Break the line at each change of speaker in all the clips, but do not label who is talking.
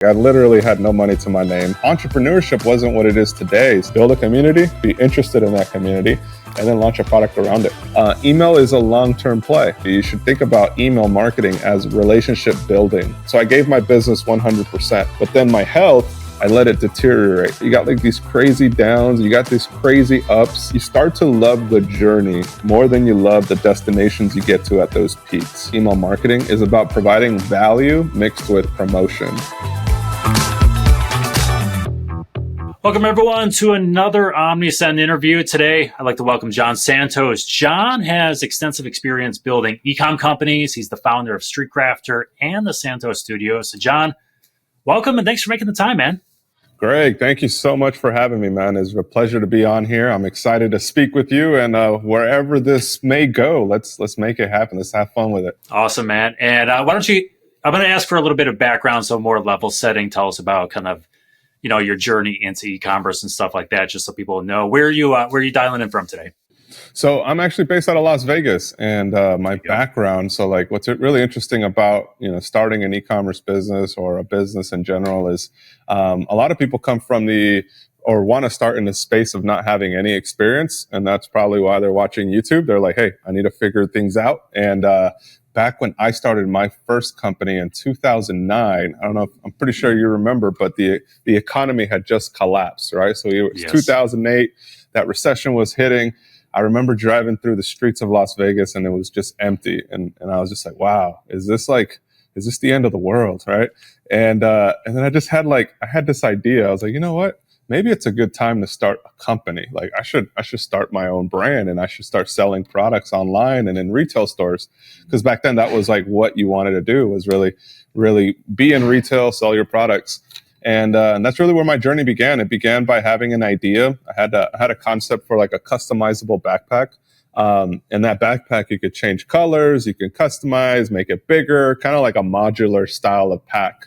I literally had no money to my name. Entrepreneurship wasn't what it is today. Build a community, be interested in that community, and then launch a product around it. Email is a long-term play. You should think about email marketing as relationship building. So I gave my business 100%, but then my health, I let it deteriorate. You got like these crazy downs, you got these crazy ups. You start to love the journey more than you love the destinations you get to at those peaks. Email marketing is about providing value mixed with promotion.
Welcome, everyone, to another Omnisend interview. Today, I'd like to welcome John Santos. John has extensive experience building e-com companies. He's the founder of StreetCrafter and the Santos Studio. So, John, welcome, and thanks for making the time, man.
Greg, thank you so much for having me, man. It's a pleasure to be on here. I'm excited to speak with you, and wherever this may go, let's make it happen. Let's have fun with it.
Awesome, man. And why don't you, I'm going to ask for a little bit of background, so more level setting. Tell us about kind of, your journey into e-commerce and stuff like that, just so people know. Where are you dialing in from today?
So I'm actually based out of Las Vegas, and my background. So like, what's really interesting about starting an e-commerce business or a business in general is a lot of people come from or want to start in the space of not having any experience, and that's probably why they're watching YouTube. They're like, hey, I need to figure things out. And back when I started my first company in 2009, I don't know if, I'm pretty sure you remember, but the economy had just collapsed, right? So it was 2008, that recession was hitting. I remember driving through the streets of Las Vegas and it was just empty. And I was just like, wow, is this the end of the world? Right. And then I had this idea. I was like, you know what? Maybe it's a good time to start a company. Like I should start my own brand, and I should start selling products online and in retail stores. Because back then that was like what you wanted to do, was really, really be in retail, sell your products. And that's really where my journey began. It began by having an idea. I had a concept for like a customizable backpack. And that backpack, you could change colors, you can customize, make it bigger, kind of like a modular style of pack.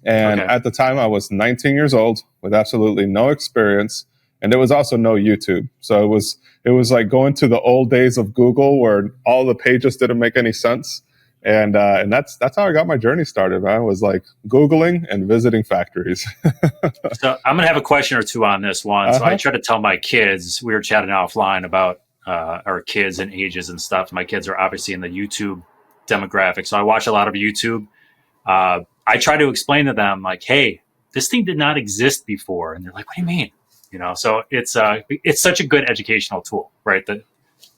And at the time, I was 19 years old with absolutely no experience. And there was also no YouTube. So it was like going to the old days of Google where all the pages didn't make any sense. And that's how I got my journey started. I was like Googling and visiting factories.
So I'm going to have a question or two on this one. So I try to tell my kids, we were chatting offline about our kids and ages and stuff. My kids are obviously in the YouTube demographic. So I watch a lot of YouTube. I try to explain to them like, hey, this thing did not exist before. And they're like, what do you mean? So it's such a good educational tool, right? That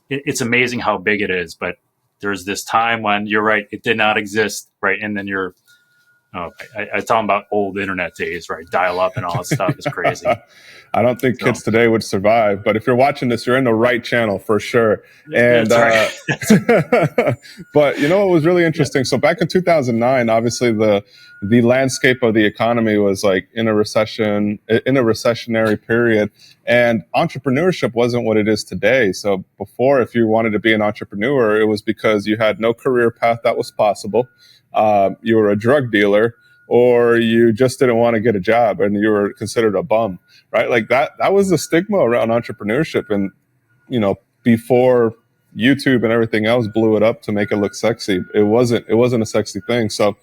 it's amazing how big it is, but there's this time when you're right, it did not exist, right? And then I tell them about old internet days, right? Dial up and all that stuff is crazy.
I don't think kids today would survive, but if you're watching this, you're in the right channel for sure. And
That's right.
but what was really interesting? So back in 2009, obviously the landscape of the economy was like in a recessionary period, and entrepreneurship wasn't what it is today. So before, if you wanted to be an entrepreneur, it was because you had no career path that was possible. You were a drug dealer, or you just didn't want to get a job and you were considered a bum, right? Like that was the stigma around entrepreneurship. And, before YouTube and everything else blew it up to make it look sexy, it wasn't a sexy thing. So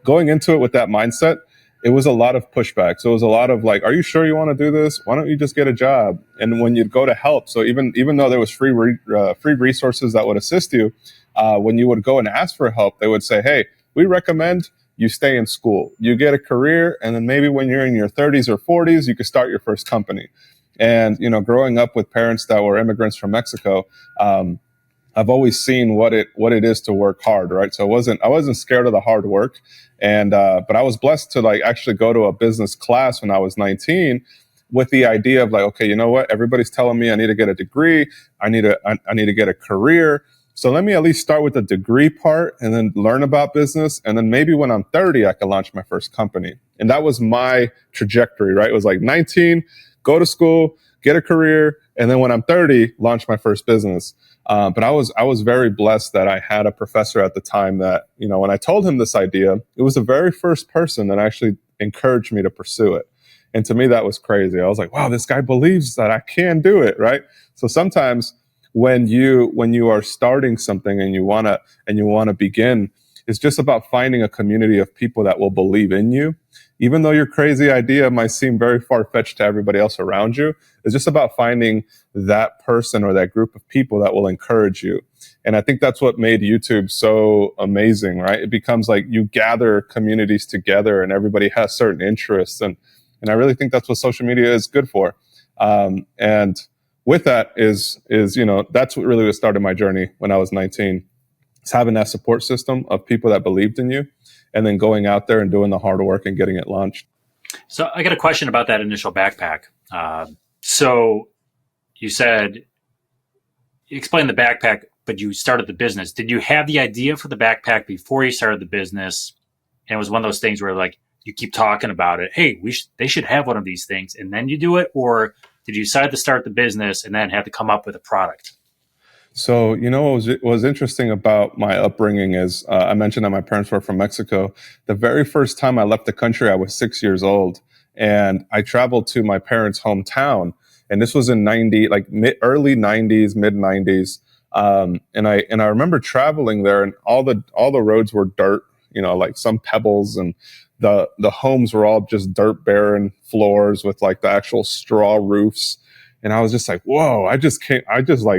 going into it with that mindset, it was a lot of pushback. So it was a lot of like, are you sure you want to do this? Why don't you just get a job? And when you'd go to help, so even though there was free resources that would assist you, when you would go and ask for help, they would say, hey, we recommend you stay in school, you get a career, and then maybe when you're in your 30s or 40s, you could start your first company. And, growing up with parents that were immigrants from Mexico, I've always seen what it is to work hard, right? So I wasn't scared of the hard work. And, but I was blessed to like actually go to a business class when I was 19 with the idea of like, okay, you know what? Everybody's telling me I need to get a degree. I need to get a career. So let me at least start with the degree part and then learn about business. And then maybe when I'm 30, I can launch my first company. And that was my trajectory, right? It was like 19, go to school, get a career. And then when I'm 30, launch my first business. But I was very blessed that I had a professor at the time that, when I told him this idea, it was the very first person that actually encouraged me to pursue it. And to me, that was crazy. I was like, wow, this guy believes that I can do it, right? So sometimes when you are starting something and you wanna begin, It's just about finding a community of people that will believe in you. Even though your crazy idea might seem very far-fetched to everybody else around you, it's just about finding that person or that group of people that will encourage you. And I think that's what made YouTube so amazing, right? It becomes like you gather communities together and everybody has certain interests. And I really think that's what social media is good for. And with that is, that's what really started my journey when I was 19. It's having that support system of people that believed in you and then going out there and doing the hard work and getting it launched.
So I got a question about that initial backpack. So you said, you explained the backpack, but you started the business. Did you have the idea for the backpack before you started the business? And it was one of those things where like you keep talking about it. Hey, they should have one of these things, and then you do it, or did you decide to start the business and then have to come up with a product?
So, what was interesting about my upbringing is I mentioned that my parents were from Mexico. The very first time I left the country, I was 6 years old, and I traveled to my parents' hometown. And this was in early 90s, mid 90s. And I remember traveling there, and all the roads were dirt, like some pebbles, and the homes were all just dirt, barren floors with like the actual straw roofs. And I was just like, whoa, I just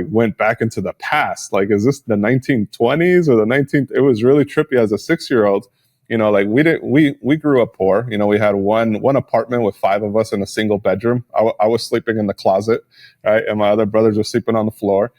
went back into the past. Like, is this the 1920s or the 19th? It was really trippy as a 6-year-old. We grew up poor. We had one apartment with 5 of us in a single bedroom. I was sleeping in the closet, right? And my other brothers were sleeping on the floor.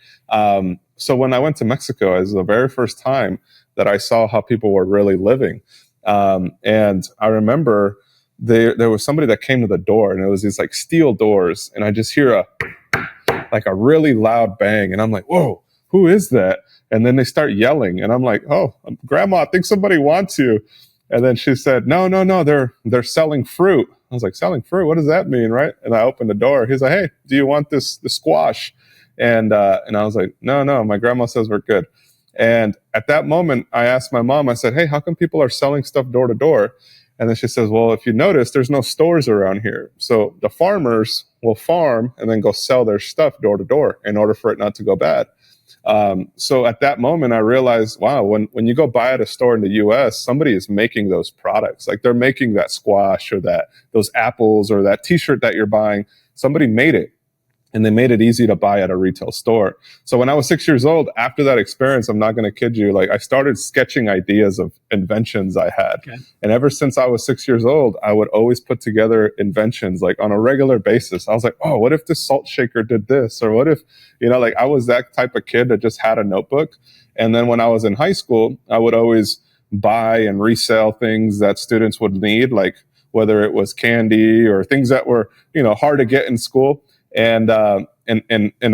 So when I went to Mexico, it was the very first time that I saw how people were really living. And I remember there was somebody that came to the door, and it was these like steel doors, and I just hear a really loud bang, and I'm like, whoa, who is that? And then they start yelling, and I'm like, oh, Grandma, I think somebody wants you. And then she said, no, they're selling fruit. I was like, selling fruit? What does that mean, right? And I opened the door. He's like, hey, do you want the squash? And I was like, no, my grandma says we're good. And at that moment, I asked my mom, I said, hey, how come people are selling stuff door to door? And then she says, well, if you notice, there's no stores around here. So the farmers will farm and then go sell their stuff door to door in order for it not to go bad. So at that moment, I realized, wow, when you go buy at a store in the US, somebody is making those products. Like they're making that squash or those apples or that t-shirt that you're buying. Somebody made it. And they made it easy to buy at a retail store. So when I was 6 years old, after that experience, I'm not going to kid you, like I started sketching ideas of inventions I had. Okay. And ever since I was 6 years old, I would always put together inventions like on a regular basis. I was like, oh, what if this salt shaker did this? Or what if, I was that type of kid that just had a notebook. And then when I was in high school, I would always buy and resell things that students would need, like whether it was candy or things that were, hard to get in school. And I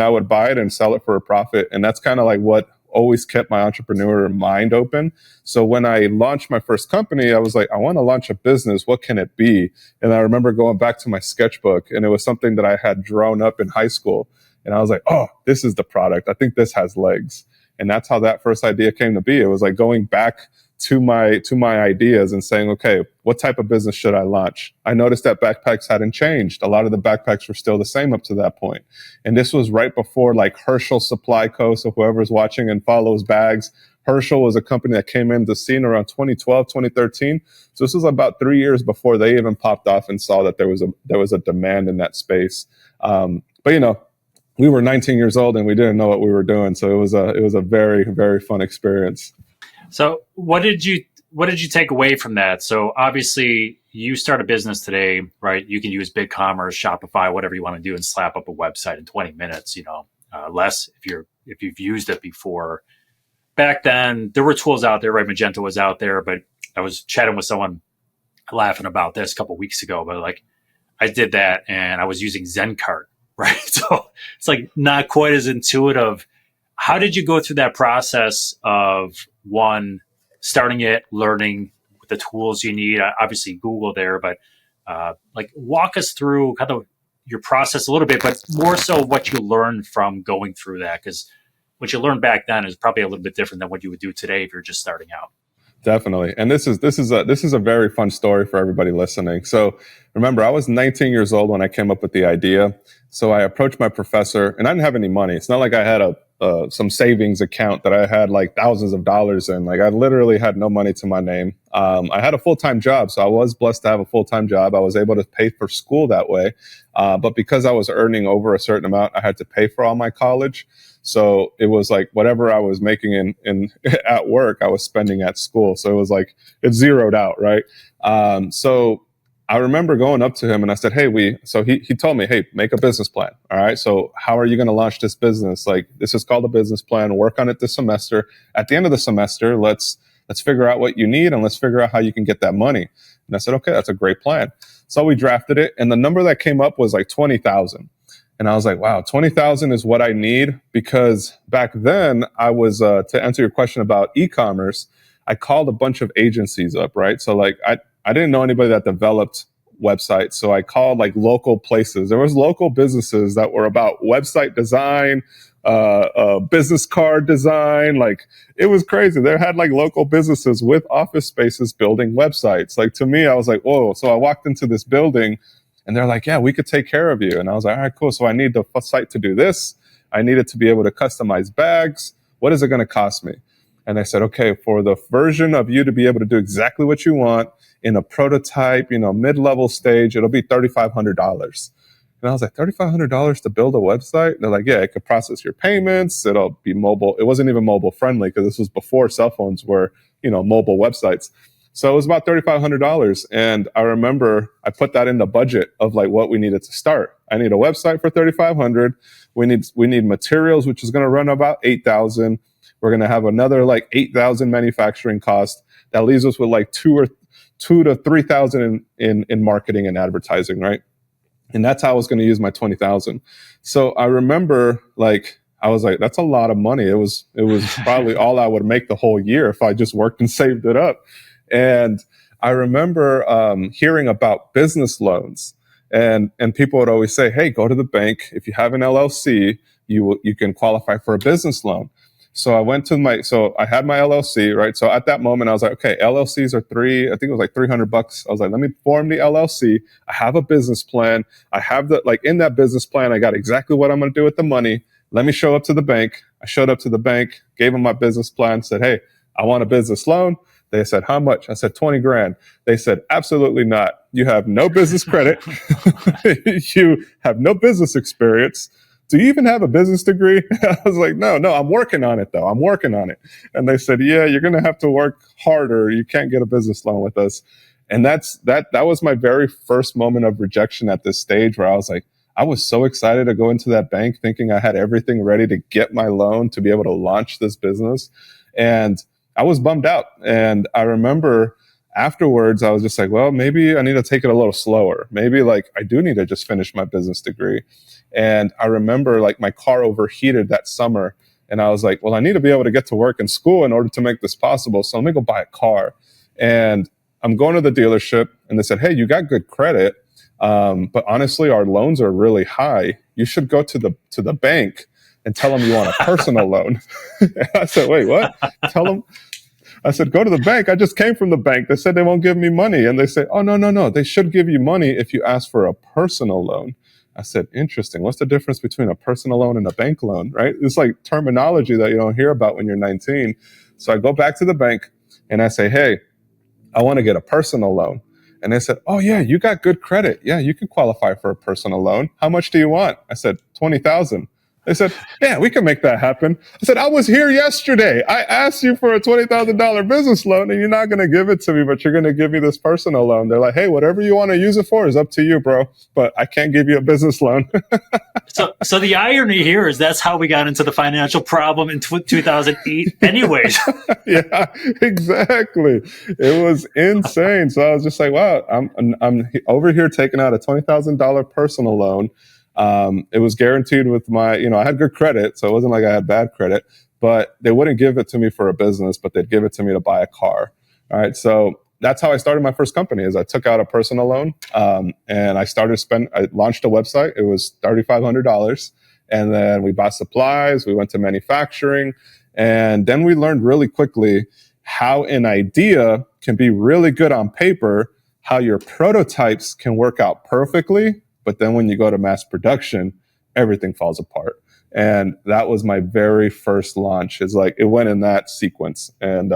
would buy it and sell it for a profit. And that's kind of like what always kept my entrepreneur mind open. So when I launched my first company, I was like, I want to launch a business. What can it be? And I remember going back to my sketchbook, and it was something that I had drawn up in high school. And I was like, oh, this is the product. I think this has legs. And that's how that first idea came to be. It was like going back to my ideas and saying, okay, what type of business should I launch? I noticed that backpacks hadn't changed. A lot of the backpacks were still the same up to that point. And this was right before like Herschel Supply Co. So whoever's watching and follows bags, Herschel was a company that came into the scene around 2012, 2013. So this was about 3 years before they even popped off and saw that there was a demand in that space. But we were 19 years old and we didn't know what we were doing. So it was a very, very fun experience.
So what did you take away from that? So obviously you start a business today, right? You can use BigCommerce, Shopify, whatever you want to do, and slap up a website in 20 minutes, less if you've used it before. Back then there were tools out there, right? Magento was out there, but I was chatting with someone laughing about this a couple of weeks ago, but like I did that and I was using ZenCart, right? So it's like not quite as intuitive. How did you go through that process of one, starting it, learning the tools you need? Obviously Google there, but walk us through kind of your process a little bit, but more so what you learned from going through that, because what you learned back then is probably a little bit different than what you would do today if you're just starting out.
Definitely. And this is a very fun story for everybody listening. So remember, I was 19 years old when I came up with the idea. So I approached my professor, and I didn't have any money. It's not like I had a some savings account that I had like thousands of dollars in. Like I literally had no money to my name. I had a full-time job, so I was blessed to have a full-time job. I was able to pay for school that way. But because I was earning over a certain amount, I had to pay for all my college. So it was like whatever I was making in at work, I was spending at school. So it was like it zeroed out, right? So I remember going up to him and I said, hey, so he told me, hey, make a business plan. All right. So how are you going to launch this business? Like, this is called a business plan. Work on it this semester. At the end of the semester, let's figure out what you need and let's figure out how you can get that money. And I said, okay, that's a great plan. So we drafted it. And the number that came up was like 20,000. And I was like, wow, 20,000 is what I need, because back then I was, to answer your question about e-commerce, I called a bunch of agencies up, right? So like I didn't know anybody that developed websites. So I called like local places. There was local businesses that were about website design, business card design. Like it was crazy. They had like local businesses with office spaces building websites. Like to me, I was like, whoa. So I walked into this building and they're like, yeah, we could take care of you. And I was like, all right, cool. So I need the site to do this. I needed to be able to customize bags. What is it going to cost me? And they said, okay, for the version of you to be able to do exactly what you want in a prototype, mid-level stage, it'll be $3,500. And I was like, $3,500 to build a website? And they're like, yeah, it could process your payments. It'll be mobile. It wasn't even mobile friendly because this was before cell phones were, mobile websites. So it was about $3,500. And I remember I put that in the budget of like what we needed to start. I need a website for $3,500. We need materials, which is going to run about $8,000. We're going to have another like $8,000 manufacturing cost. That leaves us with like $2,000 to $3,000 in marketing and advertising, right? And that's how I was going to use my $20,000. So I remember I was like, that's a lot of money. It was probably all I would make the whole year if I just worked and saved it up. And I remember hearing about business loans, and people would always say, hey, go to the bank. If you have an LLC, you can qualify for a business loan. So I went to so I had my LLC, right? So at that moment, I was like, okay, LLCs are I think it was like $300. I was like, let me form the LLC. I have a business plan. I have in that business plan, I got exactly what I'm going to do with the money. Let me show up to the bank. I showed up to the bank, gave them my business plan, said, hey, I want a business loan. They said, how much? I said, 20 grand. They said, absolutely not. You have no business credit. You have no business experience. Do you even have a business degree? I was like, no, I'm working on it though. I'm working on it. And they said, yeah, you're going to have to work harder. You can't get a business loan with us. And that was my very first moment of rejection at this stage, where I was like, I was so excited to go into that bank thinking I had everything ready to get my loan to be able to launch this business. And I was bummed out. And I remember afterwards, I was just like, well, maybe I need to take it a little slower. Maybe I do need to just finish my business degree. And I remember my car overheated that summer. And I was like, well, I need to be able to get to work and school in order to make this possible. So let me go buy a car. And I'm going to the dealership and they said, hey, you got good credit. But honestly, our loans are really high. You should go to the bank and tell them you want a personal loan. I said, wait, what? Tell them. I said, go to the bank. I just came from the bank. They said they won't give me money. And they say, oh, no. They should give you money if you ask for a personal loan. I said, interesting. What's the difference between a personal loan and a bank loan, right? It's like terminology that you don't hear about when you're 19. So I go back to the bank and I say, hey, I want to get a personal loan. And they said, oh, yeah, you got good credit. Yeah, you can qualify for a personal loan. How much do you want? I said, 20,000. They said, yeah, we can make that happen. I said, I was here yesterday. I asked you for a $20,000 business loan and you're not going to give it to me, but you're going to give me this personal loan. They're like, hey, whatever you want to use it for is up to you, bro. But I can't give you a business loan.
So the irony here is that's how we got into the financial problem in 2008 anyways.
Yeah, exactly. It was insane. So I was just like, wow, I'm over here taking out a $20,000 personal loan. It was guaranteed with I had good credit, so it wasn't like I had bad credit, but they wouldn't give it to me for a business, but they'd give it to me to buy a car. All right. So that's how I started my first company, is I took out a personal loan. And I launched a website. It was $3,500. And then we bought supplies. We went to manufacturing. And then we learned really quickly how an idea can be really good on paper, how your prototypes can work out perfectly. But then when you go to mass production, everything falls apart. And that was my very first launch. It's like, it went in that sequence. And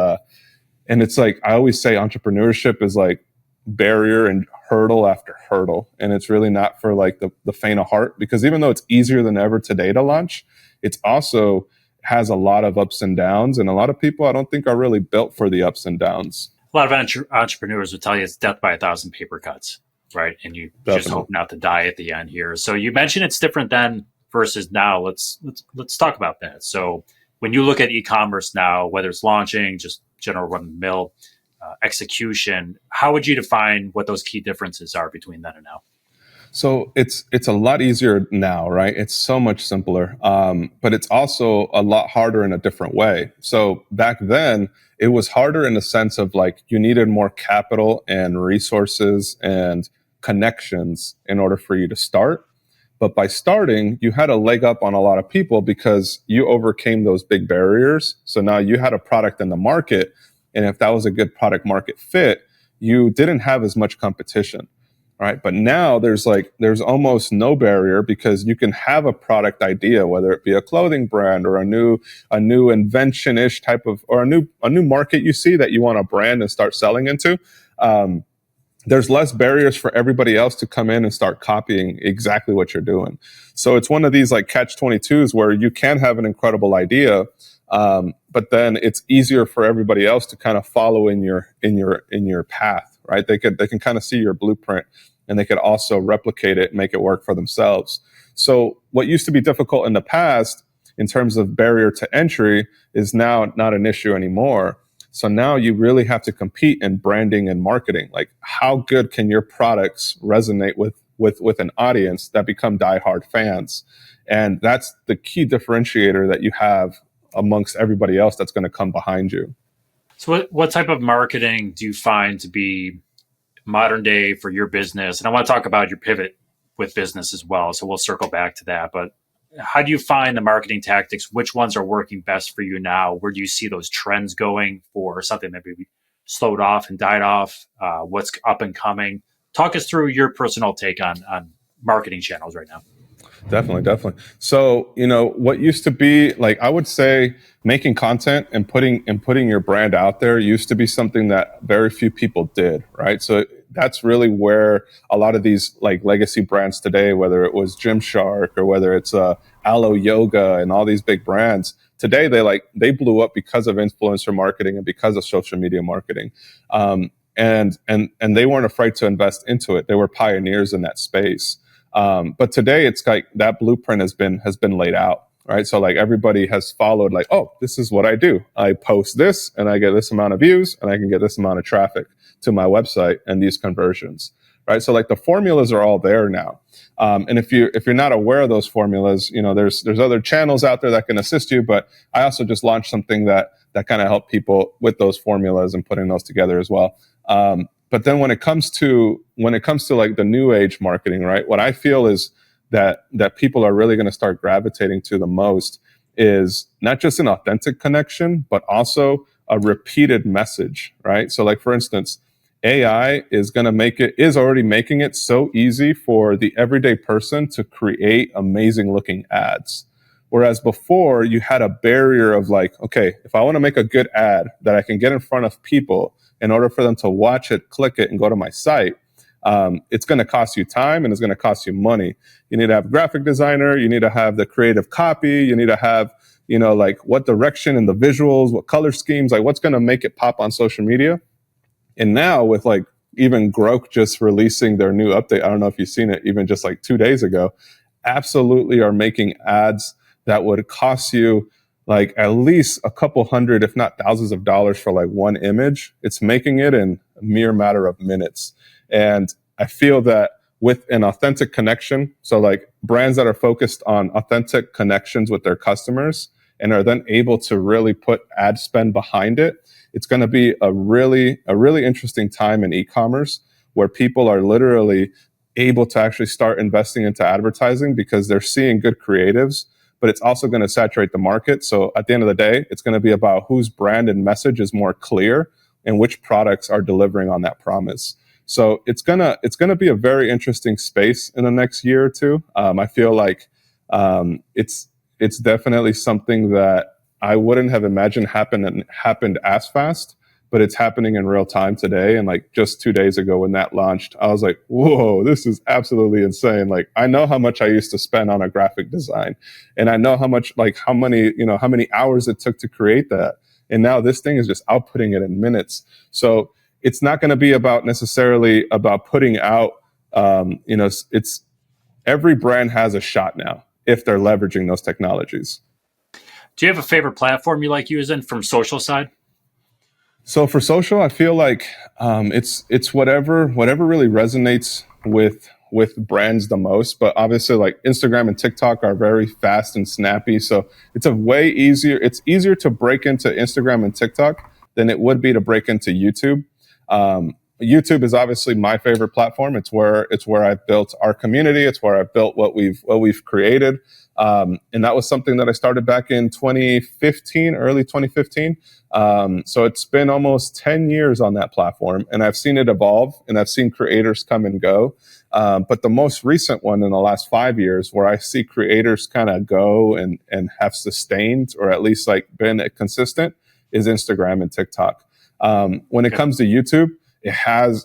it's like, I always say entrepreneurship is like barrier and hurdle after hurdle. And it's really not for like the faint of heart, because even though it's easier than ever today to launch, it's also has a lot of ups and downs. And a lot of people, I don't think, are really built for the ups and downs.
A lot of entrepreneurs would tell you it's death by 1,000 paper cuts, right? And you
Definitely.
just hope not to die at the end here. So you mentioned it's different then versus now. Let's talk about that. So when you look at e-commerce now, whether it's launching, just general run-of-the-mill execution, how would you define what those key differences are between then and now?
So it's a lot easier now, right? It's so much simpler, but it's also a lot harder in a different way. So back then, it was harder in the sense of like you needed more capital and resources and connections in order for you to start. But by starting, you had a leg up on a lot of people because you overcame those big barriers. So now you had a product in the market. And if that was a good product market fit, you didn't have as much competition. Right. But now there's almost no barrier because you can have a product idea, whether it be a clothing brand or a new invention-ish type of, or a new market you see that you want to brand and start selling into. There's less barriers for everybody else to come in and start copying exactly what you're doing. So it's one of these like catch-22s where you can have an incredible idea, but then it's easier for everybody else to kind of follow in your path. Right? They can kind of see your blueprint, and they could also replicate it and make it work for themselves. So what used to be difficult in the past in terms of barrier to entry is now not an issue anymore. So now you really have to compete in branding and marketing. Like, how good can your products resonate with an audience that become diehard fans? And that's the key differentiator that you have amongst everybody else that's going to come behind you.
So what type of marketing do you find to be modern day for your business? And I want to talk about your pivot with business as well. So we'll circle back to that. But how do you find the marketing tactics? Which ones are working best for you now? Where do you see those trends going for something that maybe slowed off and died off? What's up and coming? Talk us through your personal take on marketing channels right now.
Definitely. So, what used to be like, I would say making content and putting your brand out there used to be something that very few people did, right? So that's really where a lot of these like legacy brands today, whether it was Gymshark or whether it's Alo Yoga and all these big brands today, they blew up because of influencer marketing and because of social media marketing. And they weren't afraid to invest into it. They were pioneers in that space. But today it's like that blueprint has been laid out, right? So like everybody has followed like, oh, this is what I do. I post this and I get this amount of views and I can get this amount of traffic to my website and these conversions, right? So like the formulas are all there now. And if you're not aware of those formulas, there's other channels out there that can assist you, but I also just launched something that kind of help people with those formulas and putting those together as well. But then when it comes to like the new age marketing, right? What I feel is that people are really going to start gravitating to the most is not just an authentic connection, but also a repeated message, right? So like, for instance, AI is already making it so easy for the everyday person to create amazing looking ads. Whereas before you had a barrier of like, okay, if I want to make a good ad that I can get in front of people in order for them to watch it, click it, and go to my site, it's going to cost you time and it's going to cost you money. You need to have a graphic designer. You need to have the creative copy. You need to have, like what direction and the visuals, what color schemes, like what's going to make it pop on social media. And now with like even Grok just releasing their new update, I don't know if you've seen it, even just like 2 days ago, absolutely are making ads that would cost you like at least a couple hundred, if not thousands of dollars for like one image. It's making it in a mere matter of minutes. And I feel that with an authentic connection, so like brands that are focused on authentic connections with their customers and are then able to really put ad spend behind it, it's going to be a really interesting time in e-commerce where people are literally able to actually start investing into advertising because they're seeing good creatives, but it's also going to saturate the market. So at the end of the day, it's going to be about whose brand and message is more clear and which products are delivering on that promise. So it's gonna be a very interesting space in the next year or two. I feel like it's definitely something that I wouldn't have imagined happened as fast, but it's happening in real time today. And like just 2 days ago when that launched, I was like, whoa, this is absolutely insane. Like I know how much I used to spend on a graphic design, and I know how much, like how many hours it took to create that. And now this thing is just outputting it in minutes. So it's not going to be about necessarily about putting out, it's every brand has a shot now if they're leveraging those technologies.
Do you have a favorite platform you like using from social side?
So for social, I feel like it's whatever really resonates with brands the most. But obviously, like Instagram and TikTok are very fast and snappy, so it's a way easier. It's easier to break into Instagram and TikTok than it would be to break into YouTube. YouTube is obviously my favorite platform. It's where I've built our community. It's where I've built what we've created. And that was something that I started back in 2015, early 2015. So it's been almost 10 years on that platform, and I've seen it evolve, and I've seen creators come and go. But the most recent one in the last 5 years where I see creators kind of go and have sustained, or at least like been consistent, is Instagram and TikTok. When it comes to YouTube, it has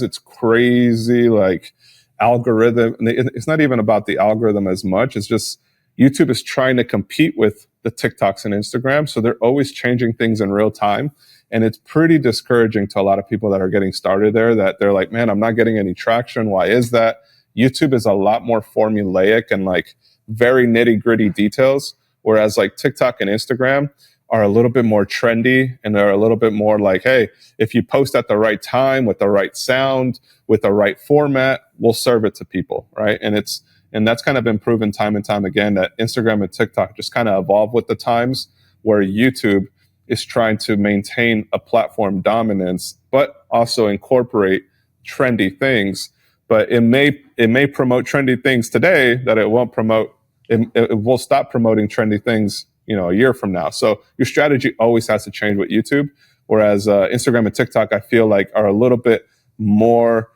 its crazy like algorithm. It's not even about the algorithm as much. It's just YouTube is trying to compete with the TikToks and Instagram. So they're always changing things in real time. And it's pretty discouraging to a lot of people that are getting started there, that they're like, man, I'm not getting any traction. Why is that? YouTube is a lot more formulaic and like very nitty gritty details. Whereas like TikTok and Instagram are a little bit more trendy, and they're a little bit more like, hey, if you post at the right time with the right sound, with the right format, we'll serve it to people, right? And that's kind of been proven time and time again that Instagram and TikTok just kind of evolve with the times, where YouTube is trying to maintain a platform dominance, but also incorporate trendy things. But it may promote trendy things today that it won't promote. It will stop promoting trendy things, a year from now. So your strategy always has to change with YouTube. Whereas Instagram and TikTok, I feel like, are a little bit more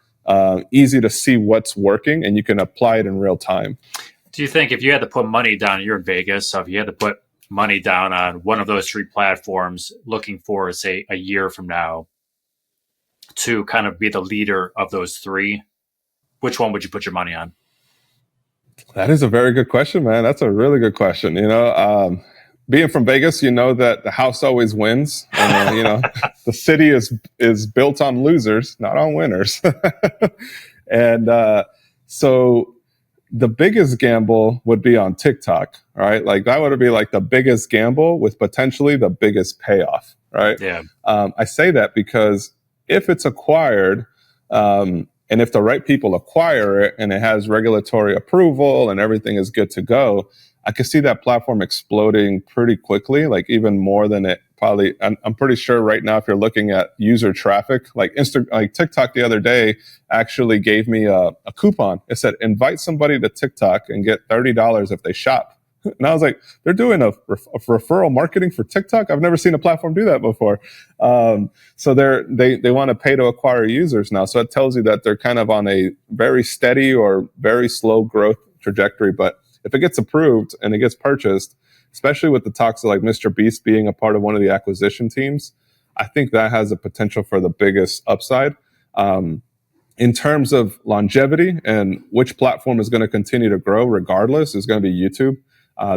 easy to see what's working, and you can apply it in real time.
Do you think if you had to put money down, you're in Vegas, so if you had to put money down on one of those three platforms, looking for, say, a year from now, to kind of be the leader of those three, which one would you put your money on?
That is a very good question, man. That's a really good question. Being from Vegas, you know that the house always wins. The city is built on losers, not on winners. And so the biggest gamble would be on TikTok, right? Like that would be like the biggest gamble with potentially the biggest payoff, right?
Yeah.
I say that because if it's acquired, and if the right people acquire it and it has regulatory approval and everything is good to go, I could see that platform exploding pretty quickly, like even more than it probably. I'm pretty sure right now, if you're looking at user traffic, like TikTok the other day actually gave me a coupon. It said, invite somebody to TikTok and get $30 if they shop. And I was like, they're doing a referral marketing for TikTok? I've never seen a platform do that before. So they want to pay to acquire users now. So it tells you that they're kind of on a very steady or very slow growth trajectory. But if it gets approved and it gets purchased, especially with the talks of like Mr. Beast being a part of one of the acquisition teams, I think that has the potential for the biggest upside. In terms of longevity and which platform is going to continue to grow regardless, is going to be YouTube.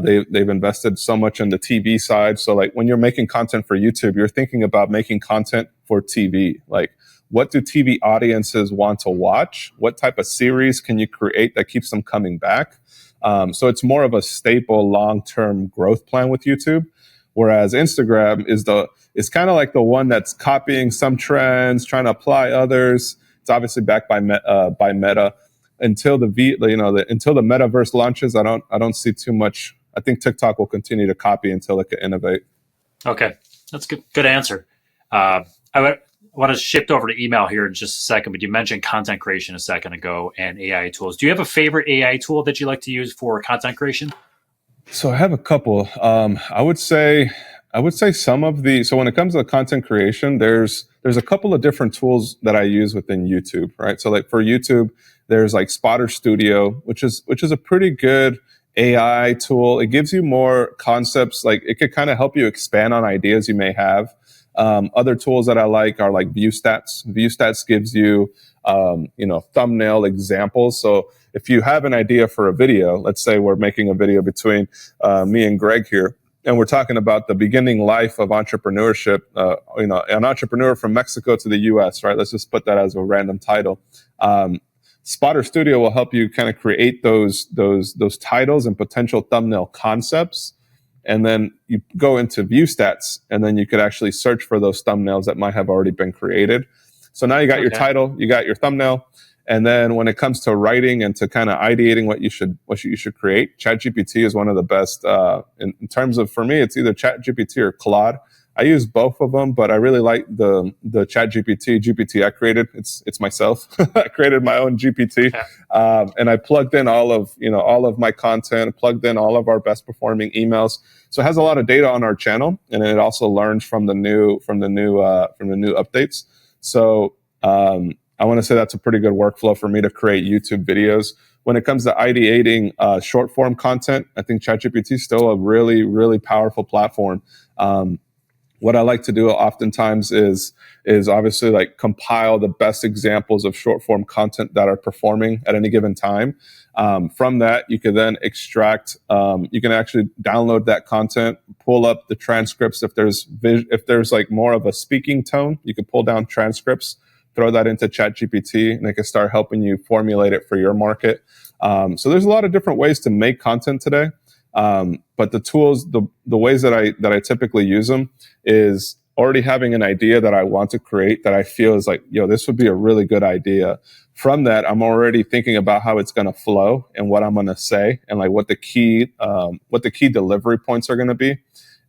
They've invested so much in the TV side. So like when you're making content for YouTube, you're thinking about making content for TV. Like, what do TV audiences want to watch? What type of series can you create that keeps them coming back? So it's more of a staple long-term growth plan with YouTube. Whereas Instagram is kind of like the one that's copying some trends, trying to apply others. It's obviously backed by Meta. Until the metaverse launches, I don't see too much. I think TikTok will continue to copy until it can innovate.
Okay, that's good answer. I want to shift over to email here in just a second, but you mentioned content creation a second ago and AI tools. Do you have a favorite AI tool that you like to use for content creation?
So I have a couple. I would say some of the. So when it comes to content creation, there's a couple of different tools that I use within YouTube, right? So like for YouTube, there's like Spotter Studio, which is a pretty good AI tool. It gives you more concepts. Like it could kind of help you expand on ideas you may have. Other tools that I like are like ViewStats. ViewStats gives you, thumbnail examples. So if you have an idea for a video, let's say we're making a video between me and Greg here, and we're talking about the beginning life of entrepreneurship, an entrepreneur from Mexico to the US, right? Let's just put that as a random title. Spotter Studio will help you kind of create those titles and potential thumbnail concepts. And then you go into ViewStats, and then you could actually search for those thumbnails that might have already been created. So now you got your title, you got your thumbnail. And then when it comes to writing and to kind of ideating what you should create, ChatGPT is one of the best in terms of, for me, it's either ChatGPT or Claude. I use both of them, but I really like the GPT I created. It's myself. I created my own GPT, and I plugged in all of my content, plugged in all of our best performing emails. So it has a lot of data on our channel, and it also learns from the new updates. So I want to say that's a pretty good workflow for me to create YouTube videos. When it comes to ideating short form content, I think ChatGPT is still a really, really powerful platform. What I like to do oftentimes is obviously like compile the best examples of short form content that are performing at any given time. From that, you can then extract. You can actually download that content, pull up the transcripts. If there's like more of a speaking tone, you can pull down transcripts, throw that into ChatGPT, and it can start helping you formulate it for your market. So there's a lot of different ways to make content today. But the tools, the ways that I typically use them is already having an idea that I want to create that I feel is like, this would be a really good idea. From that, I'm already thinking about how it's going to flow and what I'm going to say and like what the key delivery points are going to be.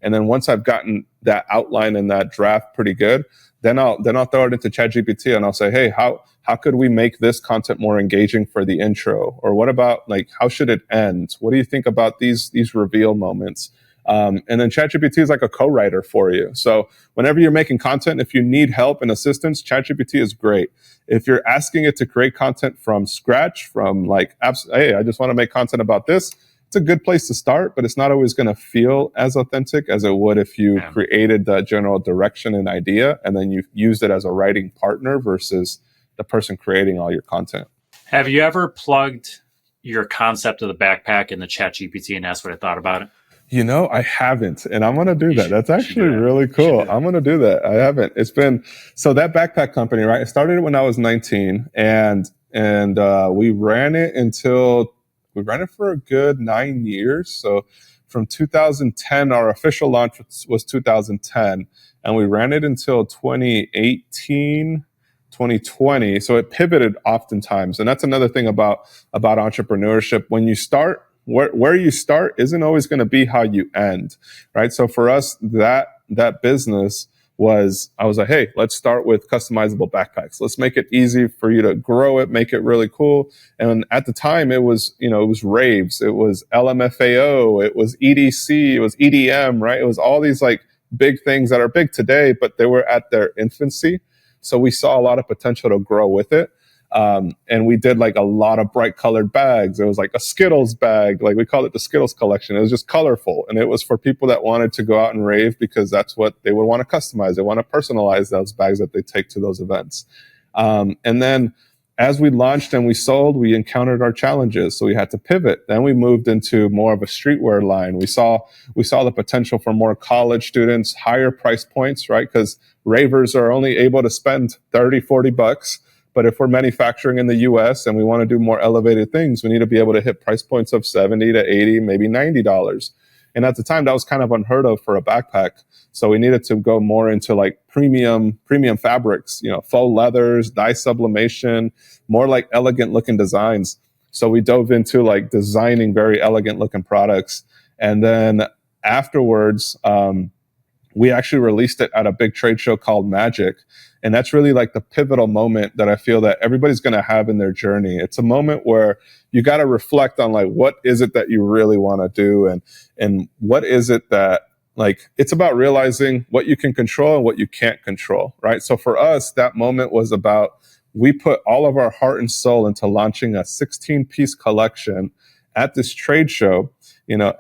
And then once I've gotten that outline and that draft pretty good, then I'll throw it into ChatGPT and I'll say, hey, how could we make this content more engaging for the intro? Or what about like, how should it end? What do you think about these reveal moments? And then ChatGPT is like a co-writer for you. So whenever you're making content, if you need help and assistance, ChatGPT is great. If you're asking it to create content from scratch, from like, hey, I just want to make content about this, it's a good place to start, but it's not always going to feel as authentic as it would if you created the general direction and idea, and then you used it as a writing partner versus the person creating all your content.
Have you ever plugged your concept of the backpack in the ChatGPT and asked what it thought about it?
I haven't, and I'm going to do that. That's actually really cool. I'm going to do that. I haven't. So that backpack company, right? I started it when I was 19, and we ran it for a good 9 years. So from 2010, our official launch was 2010, and we ran it until 2018, 2020. So it pivoted oftentimes. And that's another thing about entrepreneurship. When you start, where you start isn't always going to be how you end, right? So for us, that business I was like, hey, let's start with customizable backpacks. Let's make it easy for you to grow it, make it really cool. And at the time it was raves, it was LMFAO, it was EDC, it was EDM, right? It was all these like big things that are big today, but they were at their infancy. So we saw a lot of potential to grow with it. And we did like a lot of bright colored bags. It was like a Skittles bag. Like we called it the Skittles collection. It was just colorful. And it was for people that wanted to go out and rave because that's what they would want to customize. They want to personalize those bags that they take to those events. And then as we launched and we sold, we encountered our challenges. So we had to pivot. Then we moved into more of a streetwear line. We saw the potential for more college students, higher price points, right? Because ravers are only able to spend $30-$40. But if we're manufacturing in the US and we want to do more elevated things, we need to be able to hit price points of $70 to $80, maybe $90. And at the time, that was kind of unheard of for a backpack. So we needed to go more into like premium fabrics, faux leathers, dye sublimation, more like elegant looking designs. So we dove into like designing very elegant looking products. And then afterwards, we actually released it at a big trade show called Magic. And that's really like the pivotal moment that I feel that everybody's going to have in their journey. It's a moment where you got to reflect on like, what is it that you really want to do? And what is it that like, it's about realizing what you can control and what you can't control, right? So for us, that moment was about, we put all of our heart and soul into launching a 16-piece collection. at this trade show.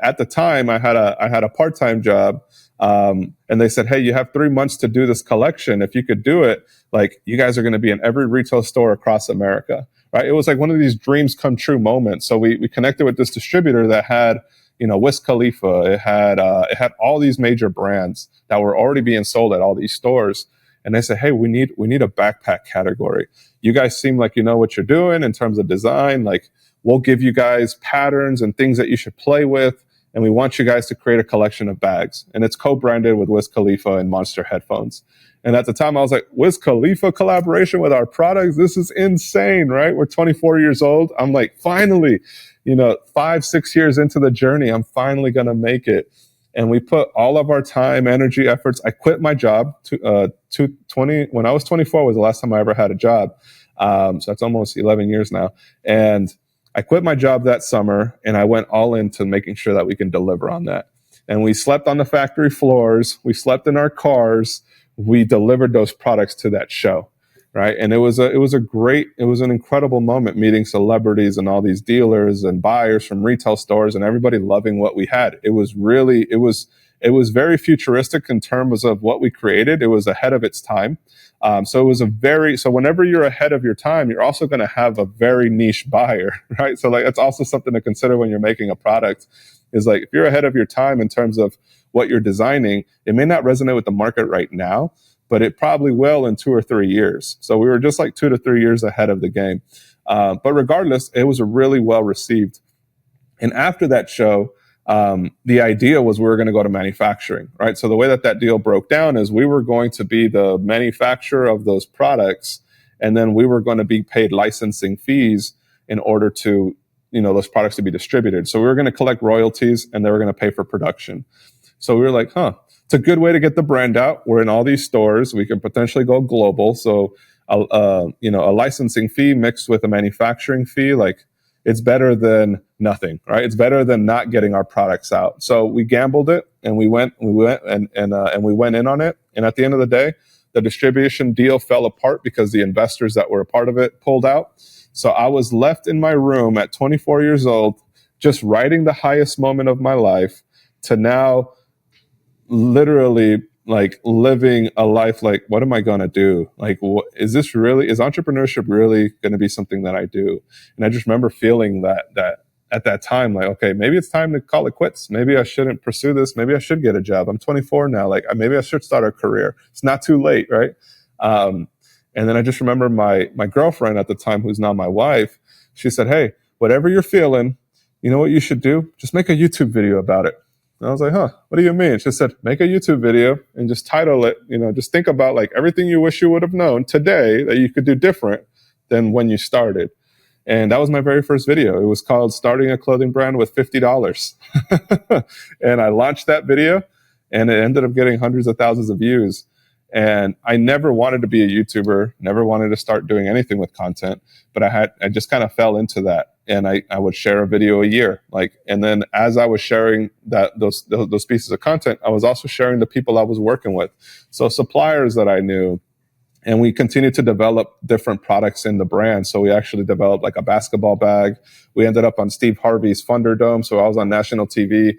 At the time I had a part-time job, and they said, hey, you have 3 months to do this collection. If you could do it, like, you guys are going to be in every retail store across America, right? It was like one of these dreams come true moments. So we connected with this distributor that had, Wiz Khalifa. It had all these major brands that were already being sold at all these stores. And they said, hey, we need a backpack category. You guys seem like you know what you're doing in terms of design. Like, we'll give you guys patterns and things that you should play with. And we want you guys to create a collection of bags. And it's co-branded with Wiz Khalifa and Monster headphones. And at the time I was like, Wiz Khalifa collaboration with our products? This is insane, right? We're 24 years old. I'm like, finally, 5-6 years into the journey, I'm finally going to make it. And we put all of our time, energy, efforts. I quit my job when I was 24 was the last time I ever had a job. So that's almost 11 years now. And I quit my job that summer, and I went all into making sure that we can deliver on that. And we slept on the factory floors. We slept in our cars. We delivered those products to that show, right? And it was an incredible moment, meeting celebrities and all these dealers and buyers from retail stores, and everybody loving what we had. It was very futuristic in terms of what we created. It was ahead of its time. So whenever you're ahead of your time, you're also going to have a very niche buyer, right? So like, that's also something to consider when you're making a product, is like, if you're ahead of your time in terms of what you're designing, it may not resonate with the market right now, but it probably will in 2 or 3 years. So we were just like 2 to 3 years ahead of the game. But regardless, it was really well received. And after that show, the idea was we were going to go to manufacturing, right? So the way that deal broke down is we were going to be the manufacturer of those products, and then we were going to be paid licensing fees in order to, those products to be distributed. So we were going to collect royalties, and they were going to pay for production. So we were like, it's a good way to get the brand out. We're in all these stores. We can potentially go global. So, a licensing fee mixed with a manufacturing fee, like, it's better than nothing, right? It's better than not getting our products out. So we gambled it, and we went in on it. And at the end of the day, the distribution deal fell apart because the investors that were a part of it pulled out. So I was left in my room at 24 years old, just writing the highest moment of my life, to now literally like living a life like, what am I going to do? Like, is entrepreneurship really going to be something that I do? And I just remember feeling that at that time, like, okay, maybe it's time to call it quits. Maybe I shouldn't pursue this. Maybe I should get a job. I'm 24 now. Like, maybe I should start a career. It's not too late, right? And then I just remember my girlfriend at the time, who's now my wife, she said, hey, whatever you're feeling, you know what you should do? Just make a YouTube video about it. And I was like, what do you mean? She said, make a YouTube video and just title it, just think about like everything you wish you would have known today that you could do different than when you started. And that was my very first video. It was called Starting a Clothing Brand with $50. And I launched that video, and it ended up getting hundreds of thousands of views. And I never wanted to be a YouTuber, never wanted to start doing anything with content, but I just kind of fell into that. And I would share a video a year, and then as I was sharing those pieces of content, I was also sharing the people I was working with. So suppliers that I knew, and we continued to develop different products in the brand. So we actually developed like a basketball bag. We ended up on Steve Harvey's Thunderdome. So I was on national TV,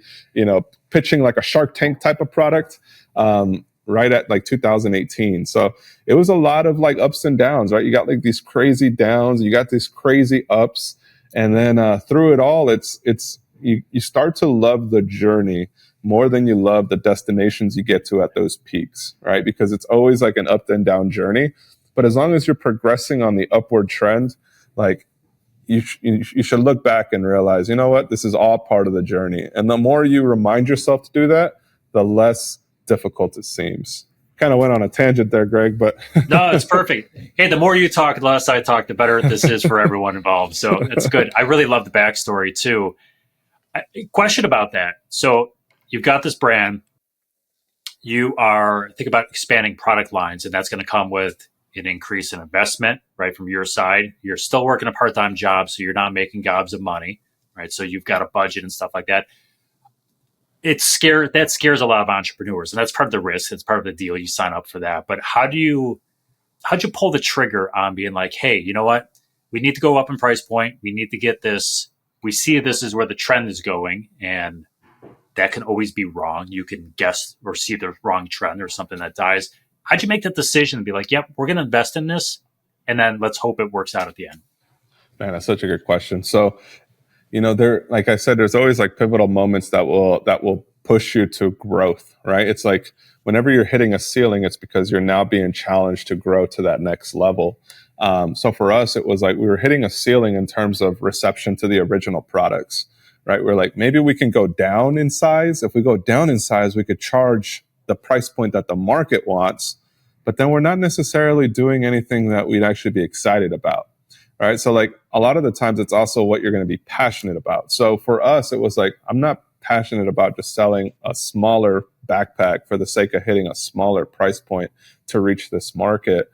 pitching like a Shark Tank type of product, right at like 2018. So it was a lot of like ups and downs, right? You got like these crazy downs, you got these crazy ups. And then through it all, you start to love the journey more than you love the destinations you get to at those peaks, right? Because it's always like an up and down journey. But as long as you're progressing on the upward trend, like you should look back and realize, you know what, this is all part of the journey. And the more you remind yourself to do that, the less difficult it seems. Kind of went on a tangent there, Greg, but
no, it's perfect. Hey, the more you talk, the less I talk, the better this is for everyone involved. So it's good. I really love the backstory too. Question about that. So you've got this brand. You are thinking about expanding product lines, and that's going to come with an increase in investment, right? From your side, you're still working a part-time job, so you're not making gobs of money, right? So you've got a budget and stuff like that. That scares a lot of entrepreneurs, and that's part of the risk. It's part of the deal. You sign up for that. But how'd you pull the trigger on being like, hey, you know what? We need to go up in price point. We need to get this we see this is where the trend is going, and that can always be wrong. You can guess or see the wrong trend or something that dies. How'd you make that decision and be like, yep, we're going to invest in this, and then let's hope it works out at the end?
Man, that's such a good question. So, there, like I said, there's always like pivotal moments that will push you to growth, right? It's like whenever you're hitting a ceiling, it's because you're now being challenged to grow to that next level. So for us, it was like we were hitting a ceiling in terms of reception to the original products, right? We're like, maybe we can go down in size. If we go down in size, we could charge the price point that the market wants, but then we're not necessarily doing anything that we'd actually be excited about. Right. So like a lot of the times it's also what you're going to be passionate about. So for us, it was like, I'm not passionate about just selling a smaller backpack for the sake of hitting a smaller price point to reach this market.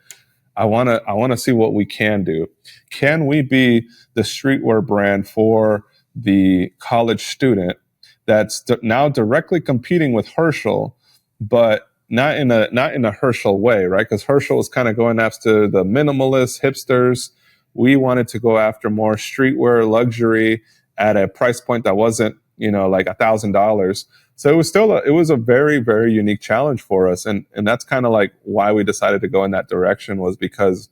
I want to see what we can do. Can we be the streetwear brand for the college student that's now directly competing with Herschel, but not in a Herschel way, right? Because Herschel was kind of going after the minimalist hipsters. We wanted to go after more streetwear luxury at a price point that wasn't, like $1,000. So it was a very, very unique challenge for us. And that's kind of like why we decided to go in that direction, was because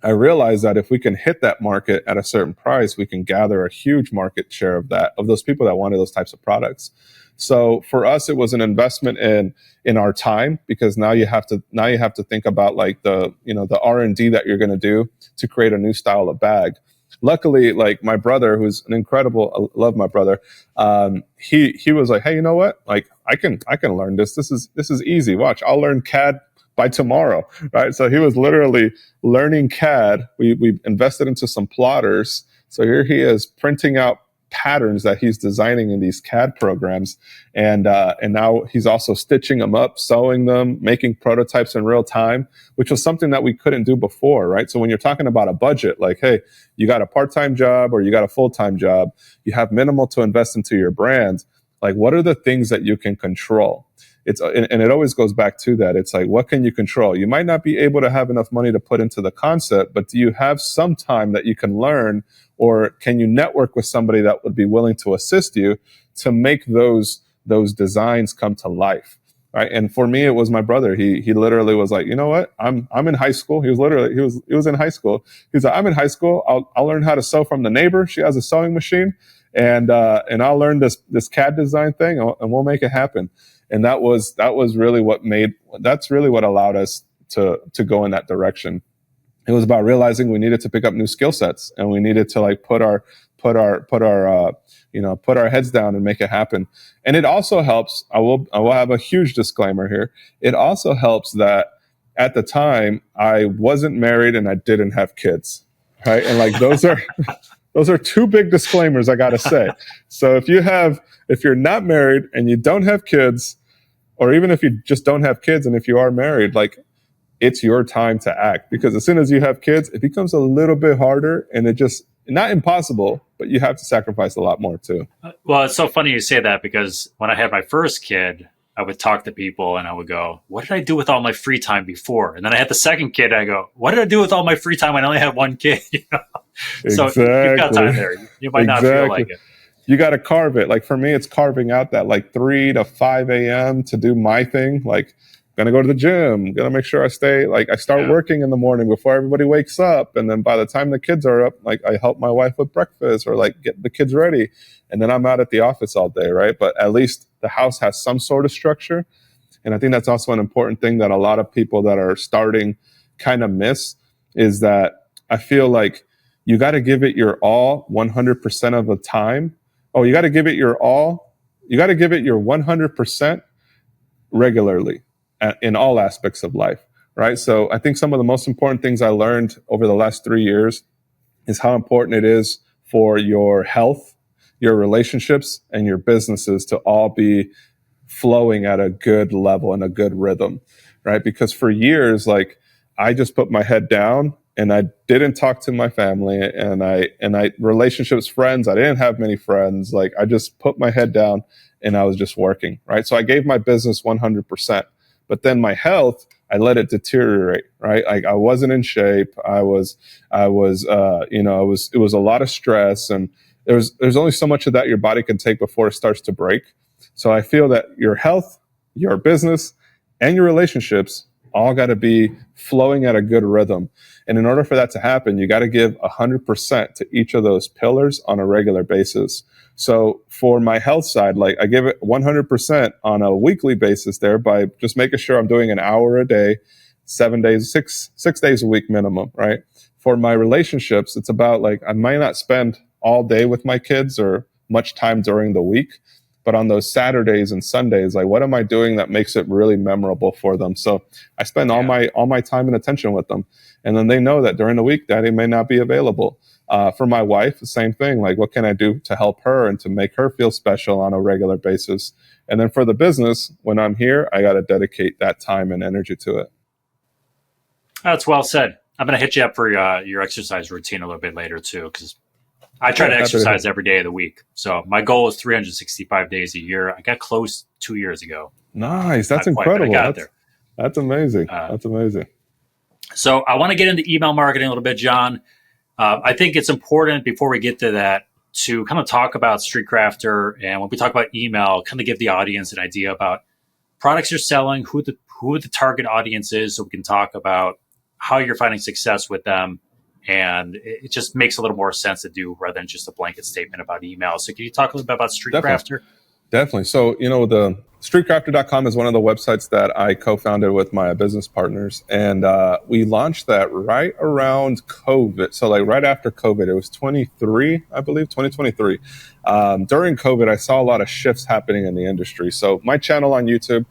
I realized that if we can hit that market at a certain price, we can gather a huge market share of those people that wanted those types of products. So for us, it was an investment in our time, because now you have to think about like the R&D that you're going to do to create a new style of bag. Luckily, like my brother, who's an incredible, I love my brother. He was like, hey, you know what? Like I can learn this. This is easy. Watch, I'll learn CAD by tomorrow, right? So he was literally learning CAD. We invested into some plotters. So here he is printing out patterns that he's designing in these CAD programs, and now he's also stitching them up, sewing them, making prototypes in real time, which was something that we couldn't do before, right? So when you're talking about a budget, like, hey, you got a part-time job or you got a full-time job, you have minimal to invest into your brand. Like, what are the things that you can control? And it always goes back to that. It's like, what can you control? You might not be able to have enough money to put into the concept, but do you have some time that you can learn, or can you network with somebody that would be willing to assist you to make those designs come to life? Right. And for me, it was my brother. He literally was like, you know what? I'm in high school. He was in high school. He's like, I'm in high school. I'll learn how to sew from the neighbor. She has a sewing machine, and I'll learn this CAD design thing, and we'll make it happen. And that's really what allowed us to go in that direction. It was about realizing we needed to pick up new skill sets, and we needed to like put our heads down and make it happen. And it also helps. I will have a huge disclaimer here. It also helps that at the time I wasn't married and I didn't have kids, right? And like those are two big disclaimers I got to say. So if you're not married and you don't have kids, or even if you just don't have kids and if you are married, like, it's your time to act, because as soon as you have kids, it becomes a little bit harder, and it just, not impossible, but you have to sacrifice a lot more too.
Well, it's so funny you say that, because when I had my first kid, I would talk to people and I would go, what did I do with all my free time before? And then I had the second kid, and I go, what did I do with all my free time when I only had one kid? So you've got time there. You might not feel like it.
You got to carve it. Like for me, it's carving out that like 3 to 5 a.m. to do my thing. Like, gonna go to the gym, gonna make sure I start working in the morning before everybody wakes up. And then by the time the kids are up, like I help my wife with breakfast or like get the kids ready. And then I'm out at the office all day, right? But at least the house has some sort of structure. And I think that's also an important thing that a lot of people that are starting kind of miss, is that I feel like you got to give it your all 100% of the time. Oh, you got to give it your all. You got to give it your 100% regularly in all aspects of life, right? So I think some of the most important things I learned over the last 3 years is how important it is for your health, your relationships, and your businesses to all be flowing at a good level and a good rhythm, right? Because for years, like, I just put my head down and I didn't talk to my family, and I relationships, friends, I didn't have many friends. Like, I just put my head down and I was just working, right? So I gave my business 100%. But then my health, I let it deteriorate, right? Like, I wasn't in shape. It was a lot of stress, and there's only so much of that your body can take before it starts to break. So I feel that your health, your business, and your relationships all got to be flowing at a good rhythm. And in order for that to happen, you got to give 100% to each of those pillars on a regular basis. So for my health side, like I give it 100% on a weekly basis there by just making sure I'm doing an hour a day, 7 days, six days a week minimum, right? For my relationships, it's about like, I might not spend all day with my kids or much time during the week, but on those Saturdays and Sundays, like what am I doing that makes it really memorable for them? So I spend all my time and attention with them. And then they know that during the week, Daddy may not be available. For my wife, the same thing. Like, what can I do to help her and to make her feel special on a regular basis? And then for the business, when I'm here, I got to dedicate that time and energy to it.
That's well said. I'm going to hit you up for your exercise routine a little bit later too, because I try to exercise every day of the week. So my goal is 365 days a year. I got close 2 years ago.
Nice. That's incredible. That's amazing. That's amazing.
So I want to get into email marketing a little bit, John. I think it's important before we get to that to kind of talk about StreetCrafter. And when we talk about email, kind of give the audience an idea about products you're selling, who the target audience is, so we can talk about how you're finding success with them. And it just makes a little more sense to do rather than just a blanket statement about email. So can you talk a little bit about StreetCrafter?
Definitely. So, the streetcrafter.com is one of the websites that I co-founded with my business partners. And we launched that right around COVID. So like right after COVID, it was 2023. During COVID, I saw a lot of shifts happening in the industry. So my channel on YouTube,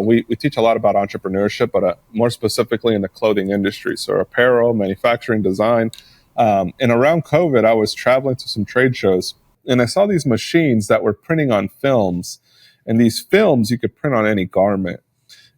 we teach a lot about entrepreneurship, but more specifically in the clothing industry. So apparel, manufacturing, design. And around COVID, I was traveling to some trade shows. And I saw these machines that were printing on films, and these films you could print on any garment.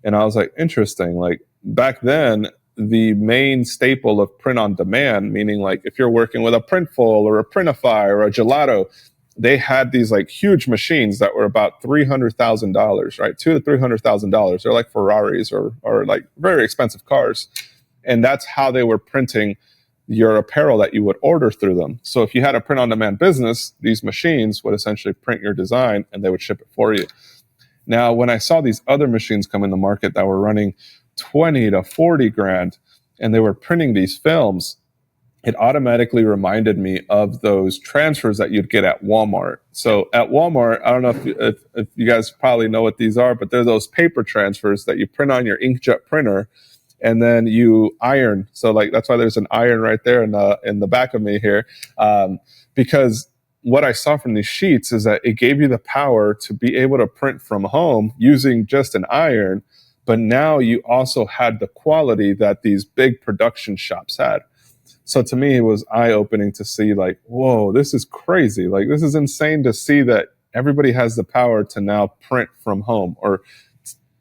And I was like, interesting. Like back then, the main staple of print on demand, meaning like if you're working with a Printful or a Printify or a Gelato, they had these like huge machines that were about $300,000, right? $200,000 to $300,000. They're like Ferraris or like very expensive cars. And that's how they were printing your apparel that you would order through them. So if you had a print-on-demand business, these machines would essentially print your design and they would ship it for you. Now, when I saw these other machines come in the market that were running 20 to 40 grand and they were printing these films, it automatically reminded me of those transfers that you'd get at Walmart. So at Walmart, I don't know if you guys probably know what these are, but they're those paper transfers that you print on your inkjet printer and then you iron. So like that's why there's an iron right there in the back of me here, because what I saw from these sheets is that it gave you the power to be able to print from home using just an iron, but now you also had the quality that these big production shops had. So to me, it was eye-opening to see like, whoa, this is crazy. Like this is insane to see that everybody has the power to now print from home. Or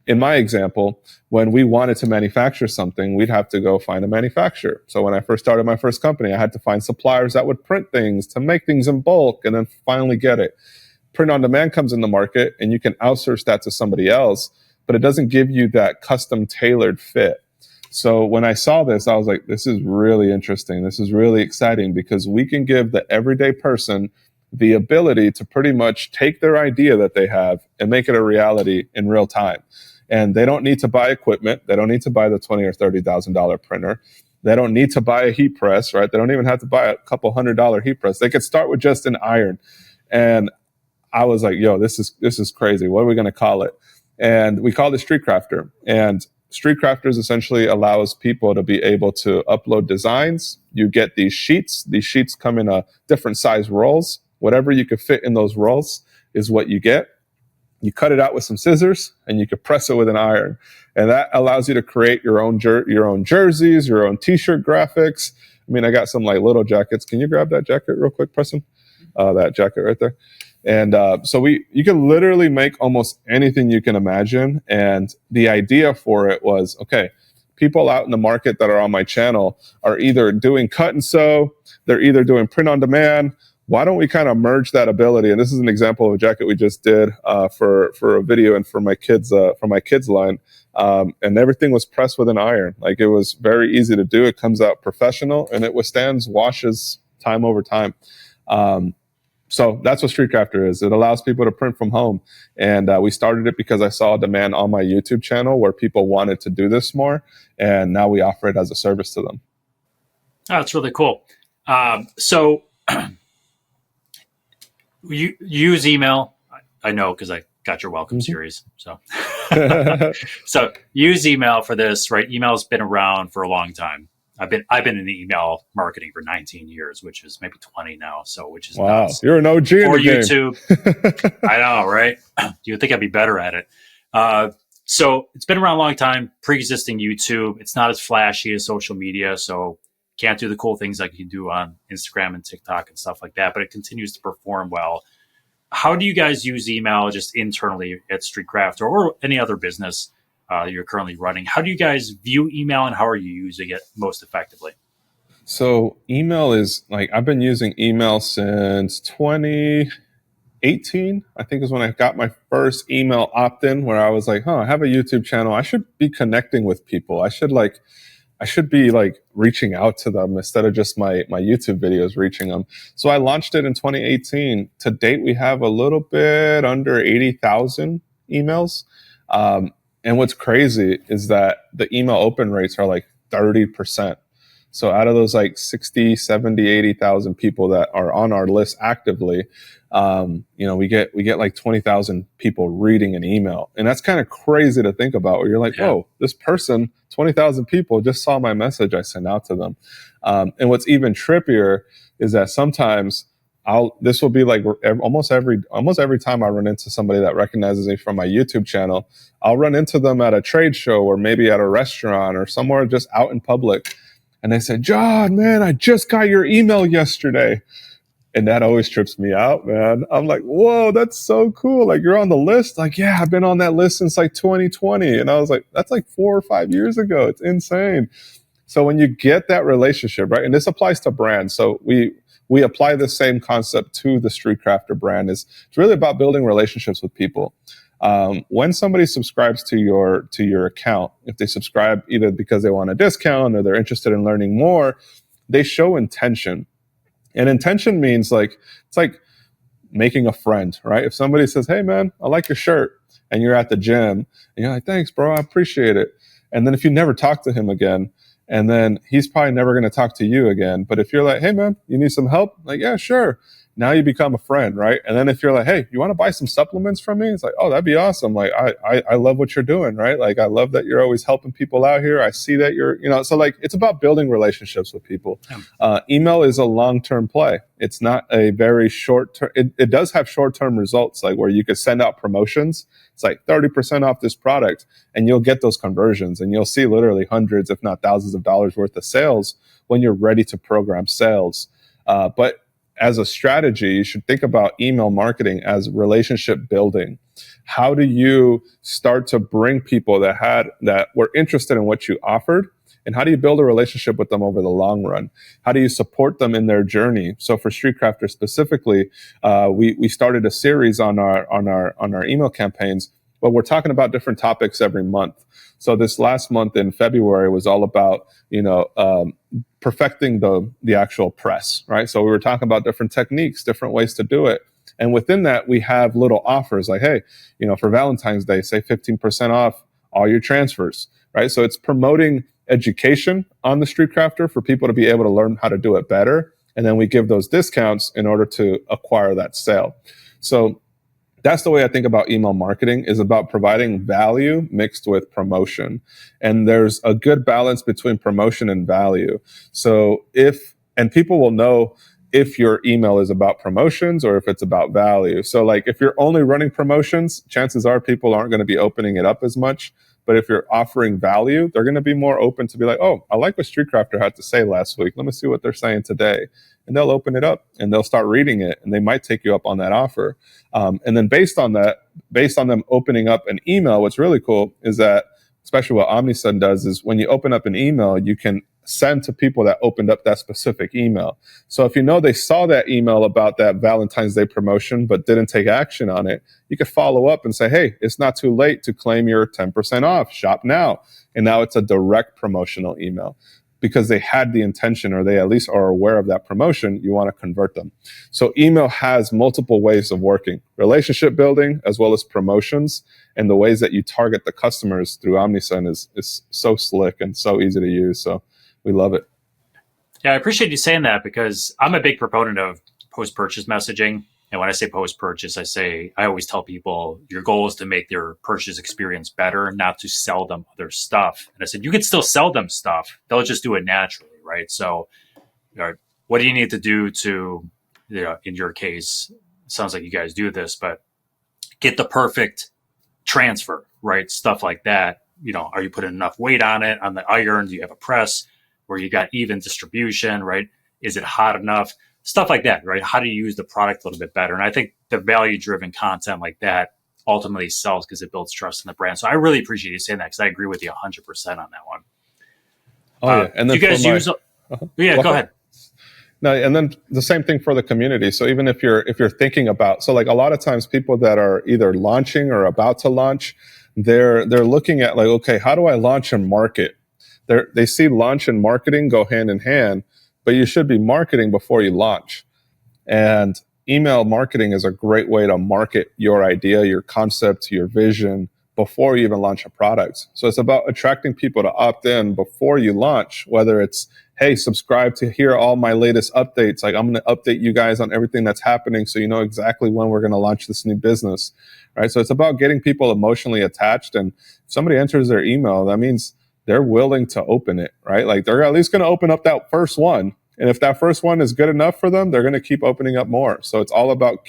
in my example, when we wanted to manufacture something, we'd have to go find a manufacturer. So when I first started my first company, I had to find suppliers that would print things to make things in bulk and then finally get it. Print on demand comes in the market and you can outsource that to somebody else, but it doesn't give you that custom tailored fit. So when I saw this, I was like, this is really interesting. This is really exciting because we can give the everyday person the ability to pretty much take their idea that they have and make it a reality in real time. And they don't need to buy equipment. They don't need to buy the $20,000 or $30,000 printer. They don't need to buy a heat press, right? They don't even have to buy a couple $100 heat press. They could start with just an iron. And I was like, yo, this is crazy. What are we going to call it? And we called it StreetCrafter. And StreetCrafters essentially allows people to be able to upload designs. You get these sheets. These sheets come in a different size rolls. Whatever you could fit in those rolls is what you get. You cut it out with some scissors and you could press it with an iron. And that allows you to create your own jerseys, your own t-shirt graphics. I mean, I got some like little jackets. Can you grab that jacket real quick, Preston? That jacket right there. And so you can literally make almost anything you can imagine. And the idea for it was, okay, people out in the market that are on my channel are either doing cut and sew, they're either doing print on demand. Why don't we kind of merge that ability? And this is an example of a jacket we just did for a video and for my kids line. And everything was pressed with an iron. Like it was very easy to do. It comes out professional and it withstands washes time over time. So that's what StreetCrafter is. It allows people to print from home. And we started it because I saw a demand on my YouTube channel where people wanted to do this more. And now we offer it as a service to them.
Oh, that's really cool. So you use email. I know because I got your welcome series. So, so use email for this, right? Email's been around for a long time. I've been in email marketing for 19 years, which is maybe 20 now. So, which is
wow,
nuts.
you're an OG
for
in the
YouTube. I know, right? You would think I'd be better at it. So it's been around a long time, pre-existing YouTube. It's not as flashy as social media, so can't do the cool things like you do on Instagram and TikTok and stuff like that, but it continues to perform well. How do you guys use email just internally at StreetCraft or any other business you're currently running? How do you guys view email and how are you using it most effectively?
So email is like, I've been using email since 2018, I think is when I got my first email opt-in where I was like, I have a YouTube channel. I should be connecting with people. I should be like reaching out to them instead of just my YouTube videos reaching them. So I launched it in 2018. To date, we have a little bit under 80,000 emails. And what's crazy is that the email open rates are like 30%. So out of those like 60, 70, 80,000 people that are on our list actively, we get like 20,000 people reading an email. And that's kind of crazy to think about where you're like, whoa, this person, 20,000 people just saw my message I sent out to them. And what's even trippier is that sometimes this will be like almost every time I run into somebody that recognizes me from my YouTube channel, I'll run into them at a trade show or maybe at a restaurant or somewhere just out in public. And they say, John, man, I just got your email yesterday. And that always trips me out, man. I'm like, whoa, that's so cool. Like, you're on the list? Like, yeah, I've been on that list since like 2020. And I was like, that's like 4 or 5 years ago. It's insane. So when you get that relationship, right? And this applies to brands. So we apply the same concept to the StreetCrafter brand. It's really about building relationships with people. When somebody subscribes to your account, if they subscribe either because they want a discount or they're interested in learning more, they show intention. And intention means it's like making a friend, right? If somebody says, hey man, I like your shirt, and you're at the gym and you're like, thanks bro, I appreciate it. And then if you never talk to him again, and then he's probably never going to talk to you again. But if you're like, hey man, you need some help? Like, yeah, sure. Now you become a friend, right? And then if you're like, hey, you want to buy some supplements from me? It's like, oh, that'd be awesome. Like, I love what you're doing, right? Like, I love that you're always helping people out here. I see that so like, it's about building relationships with people. Email is a long-term play. It's not a very short-term. It does have short-term results, like where you could send out promotions. It's like 30% off this product, and you'll get those conversions, and you'll see literally hundreds, if not thousands of dollars worth of sales when you're ready to program sales. But as a strategy, you should think about email marketing as relationship building. How do you start to bring people that were interested in what you offered? And how do you build a relationship with them over the long run? How do you support them in their journey? So for StreetCrafter specifically, we started a series on our email campaigns, but we're talking about different topics every month. So this last month in February was all about, perfecting the actual press, right? So we were talking about different techniques, different ways to do it. And within that, we have little offers like, hey, for Valentine's Day, say 15% off all your transfers, right? So it's promoting education on the StreetCrafter for people to be able to learn how to do it better. And then we give those discounts in order to acquire that sale. So that's the way I think about email marketing, is about providing value mixed with promotion. And there's a good balance between promotion and value. So and people will know if your email is about promotions or if it's about value. So like if you're only running promotions, chances are people aren't going to be opening it up as much. But if you're offering value, they're going to be more open to be like, oh, I like what StreetCrafter had to say last week. Let me see what they're saying today. And they'll open it up and they'll start reading it, and they might take you up on that offer. And then based on them opening up an email, what's really cool is that, especially what Omnisend does, is when you open up an email, you can send to people that opened up that specific email. So if they saw that email about that Valentine's Day promotion but didn't take action on it, you could follow up and say, hey, it's not too late to claim your 10% off. Shop now. And now it's a direct promotional email. because they had the intention, or they at least are aware of that promotion, you want to convert them. So email has multiple ways of working: relationship building as well as promotions. And the ways that you target the customers through Omnisend is so slick and so easy to use. So we love it.
Yeah, I appreciate you saying that, because I'm a big proponent of post-purchase messaging. And when I say post-purchase, I always tell people your goal is to make their purchase experience better, not to sell them other stuff. And I said, you can still sell them stuff. They'll just do it naturally, right? So what do you need to do to, in your case, it sounds like you guys do this, but get the perfect transfer, right? Stuff like that. Are you putting enough weight on it, on the iron? Do you have a press where you got even distribution, right? Is it hot enough? Stuff like that, right? How do you use the product a little bit better? And I think the value-driven content like that ultimately sells because it builds trust in the brand. So I really appreciate you saying that, because I agree with you 100% on that one.
Oh, yeah. And then
do you guys use... Yeah, go ahead.
No, and then the same thing for the community. So even if you're thinking about, so like a lot of times people that are either launching or about to launch, they're looking at like, okay, how do I launch and market? They see launch and marketing go hand in hand, but you should be marketing before you launch. And email marketing is a great way to market your idea, your concept, your vision before you even launch a product. So it's about attracting people to opt in before you launch, whether it's, hey, subscribe to hear all my latest updates. Like, I'm going to update you guys on everything that's happening so you know exactly when we're going to launch this new business, right? So it's about getting people emotionally attached. And if somebody enters their email, that means they're willing to open it, right? Like, they're at least going to open up that first one. And if that first one is good enough for them, they're going to keep opening up more. So it's all about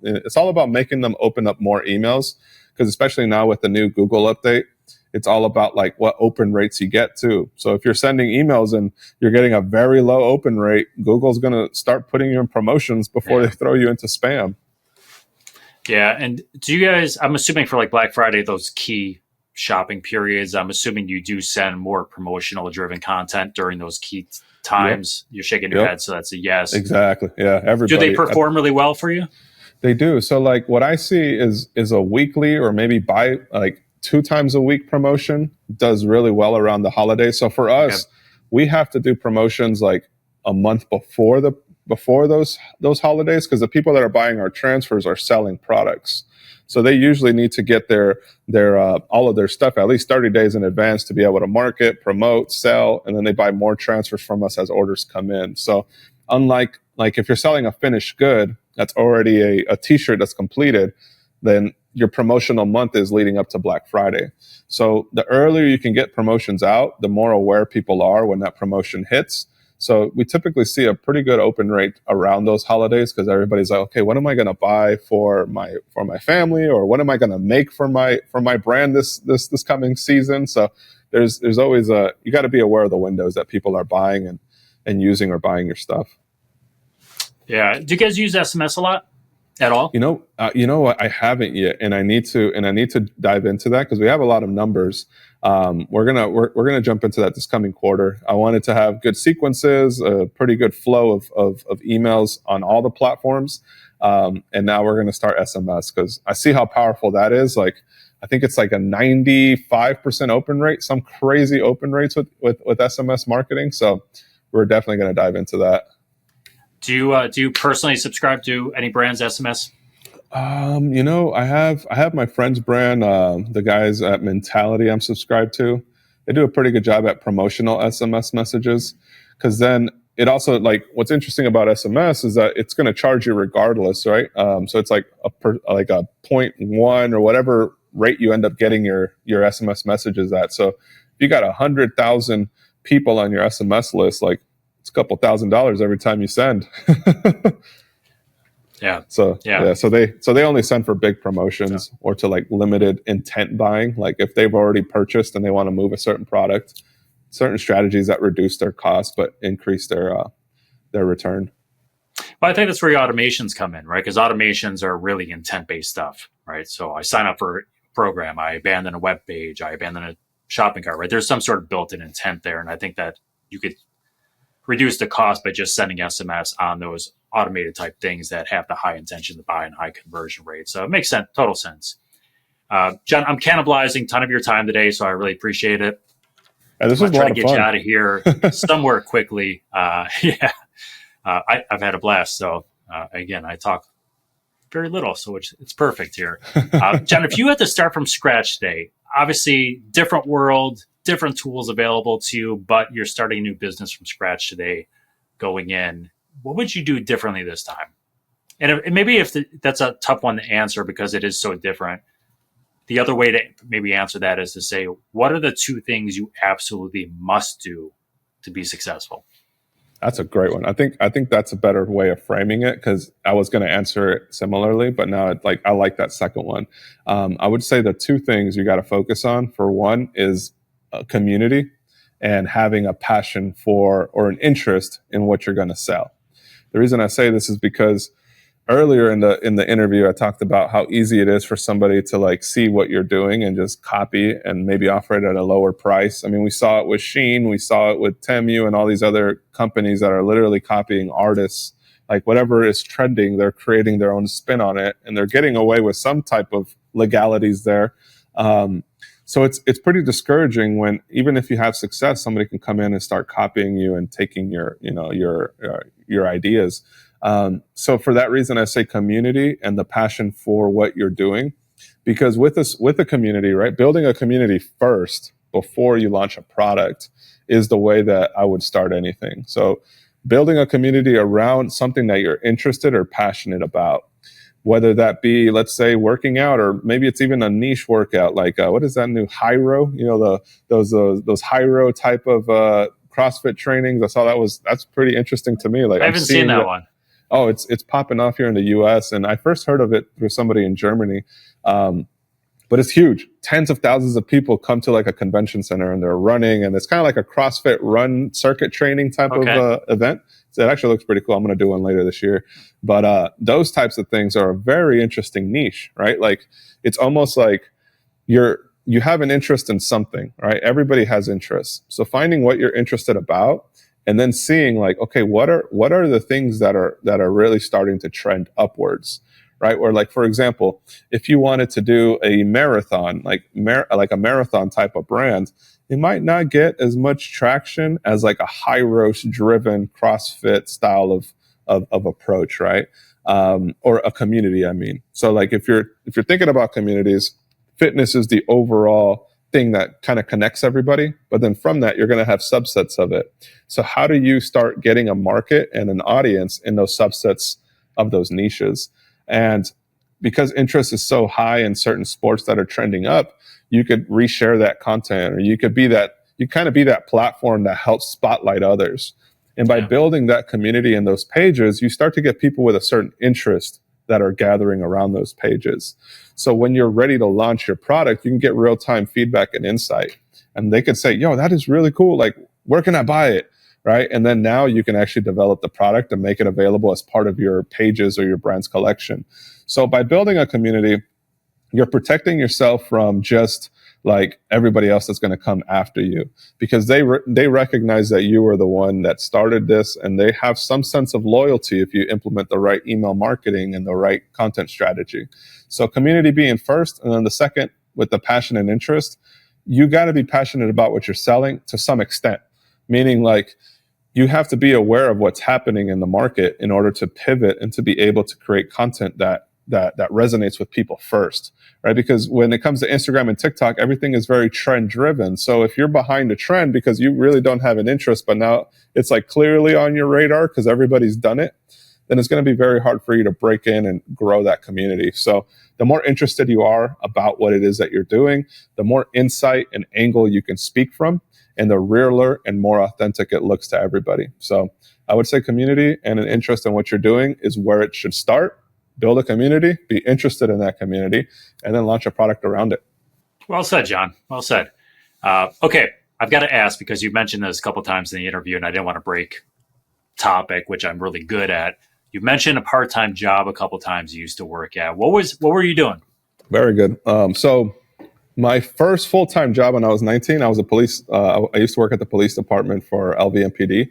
it's all about making them open up more emails, because especially now with the new Google update, it's all about like what open rates you get too. So if you're sending emails and you're getting a very low open rate, Google's going to start putting you in promotions before they throw you into spam.
Yeah. And do you guys, I'm assuming for like Black Friday, those key shopping periods, I'm assuming you do send more promotional driven content during those key times. Yep. You're shaking your head, so that's a yes.
Exactly. Yeah. Everybody.
Do they perform really well for you?
They do. So like what I see is a weekly or maybe like 2 times a week promotion does really well around the holidays. So for us, we have to do promotions like a month before those holidays, because the people that are buying our transfers are selling products. So they usually need to get their all of their stuff at least 30 days in advance to be able to market, promote, sell, and then they buy more transfers from us as orders come in. So unlike like if you're selling a finished good that's already a t-shirt that's completed, then your promotional month is leading up to Black Friday. So the earlier you can get promotions out, the more aware people are when that promotion hits. So we typically see a pretty good open rate around those holidays, because everybody's like, okay, what am I going to buy for my family, or what am I going to make for my brand this coming season? So there's always you got to be aware of the windows that people are buying and using or buying your stuff. Yeah.
Do you guys use SMS a lot at all?
You know what? I haven't yet, and I need to dive into that, because we have a lot of numbers. We're gonna jump into that this coming quarter. I wanted to have good sequences, a pretty good flow of emails on all the platforms, and now we're gonna start SMS, because I see how powerful that is. Like, I think it's like a 95% open rate, some crazy open rates with SMS marketing. So we're definitely gonna dive into that.
Do you personally subscribe to any brands SMS?
I have my friend's brand, the guys at Mentality I'm subscribed to. They do a pretty good job at promotional SMS messages, because then it also, like, what's interesting about SMS is that it's going to charge you regardless, right? So it's like a 0.1 or whatever rate you end up getting your SMS messages at. So if you got 100,000 people on your SMS list, like, it's a couple $1,000s every time you send.
Yeah.
So they only send for big promotions or to like limited intent buying. Like if they've already purchased and they want to move a certain product, certain strategies that reduce their cost but increase their return.
Well, I think that's where your automations come in, right? Because automations are really intent-based stuff, right? So I sign up for a program, I abandon a web page, I abandon a shopping cart, right? There's some sort of built-in intent there, and I think that you could reduce the cost by just sending SMS on those automated type things that have the high intention to buy and high conversion rate. So it makes sense, total sense. John, I'm cannibalizing a ton of your time today, so I really appreciate it.
And this
I'm
was a
trying
lot
to
of
get you
fun.
out of here somewhere quickly. Yeah, I've had a blast. So again, I talk very little, so it's perfect here. John, if you had to start from scratch today, obviously different world, different tools available to you, but you're starting a new business from scratch today, going in. What would you do differently this time? And maybe that's a tough one to answer because it is so different. The other way to maybe answer that is to say, what are the two things you absolutely must do to be successful?
That's a great one. I think that's a better way of framing it, because I was going to answer it similarly, but now I like that second one. I would say the two things you got to focus on, for one, is community and having a passion for or an interest in what you're going to sell. The reason I say this is because earlier in the interview, I talked about how easy it is for somebody to like see what you're doing and just copy and maybe offer it at a lower price. I mean, we saw it with Sheen, we saw it with Temu and all these other companies that are literally copying artists. Like whatever is trending, they're creating their own spin on it, and they're getting away with some type of legalities there. So it's pretty discouraging when, even if you have success, somebody can come in and start copying you and taking your ideas. So for that reason, I say community and the passion for what you're doing, because with a community, right, building a community first before you launch a product is the way that I would start anything. So building a community around something that you're interested or passionate about, whether that be, let's say, working out, or maybe it's even a niche workout, like what is that new Hyro? Those Hyro type of CrossFit trainings. I saw that's pretty interesting to me. Like
I
I'm
haven't seen
seeing
that
that.
one.
Oh, it's popping off here in the U.S. and I first heard of it through somebody in Germany. But it's huge. Tens of thousands of people come to like a convention center and they're running, and it's kind of like a CrossFit run circuit training type of event. So it actually looks pretty cool. I'm going to do one later this year. But those types of things are a very interesting niche, right? Like it's almost like you have an interest in something, right? Everybody has interests. So finding what you're interested about and then seeing like, okay, what are the things that are really starting to trend upwards, right? Or like, for example, if you wanted to do a marathon, like a marathon type of brand, it might not get as much traction as like a high roast driven CrossFit style of approach, right? Or a community, I mean. So like if you're thinking about communities, fitness is the overall thing that kind of connects everybody. But then from that, you're going to have subsets of it. So how do you start getting a market and an audience in those subsets of those niches? And because interest is so high in certain sports that are trending up, you could reshare that content, or you kind of be that platform that helps spotlight others. And by building that community in those pages, you start to get people with a certain interest that are gathering around those pages. So when you're ready to launch your product, you can get real-time feedback and insight. And they could say, yo, that is really cool. Like, where can I buy it? Right? And then now you can actually develop the product and make it available as part of your pages or your brand's collection. So by building a community, you're protecting yourself from just like everybody else that's going to come after you, because they recognize that you were the one that started this, and they have some sense of loyalty if you implement the right email marketing and the right content strategy. So community being first, and then the second with the passion and interest, you got to be passionate about what you're selling to some extent, meaning like you have to be aware of what's happening in the market in order to pivot and to be able to create content that resonates with people first, right? Because when it comes to Instagram and TikTok, everything is very trend driven. So if you're behind a trend because you really don't have an interest, but now it's like clearly on your radar because everybody's done it, then it's going to be very hard for you to break in and grow that community. So the more interested you are about what it is that you're doing, the more insight and angle you can speak from, and the realer and more authentic it looks to everybody. So I would say community and an interest in what you're doing is where it should start. Build a community, be interested in that community, and then launch a product around it.
Well said, John. Well said. Okay, I've got to ask, because you mentioned this a couple times in the interview, and I didn't want to break topic, which I'm really good at. You mentioned a part-time job a couple times you used to work at. What were you doing?
Very good. So my first full-time job when I was 19, I was a police. I used to work at the police department for LVMPD.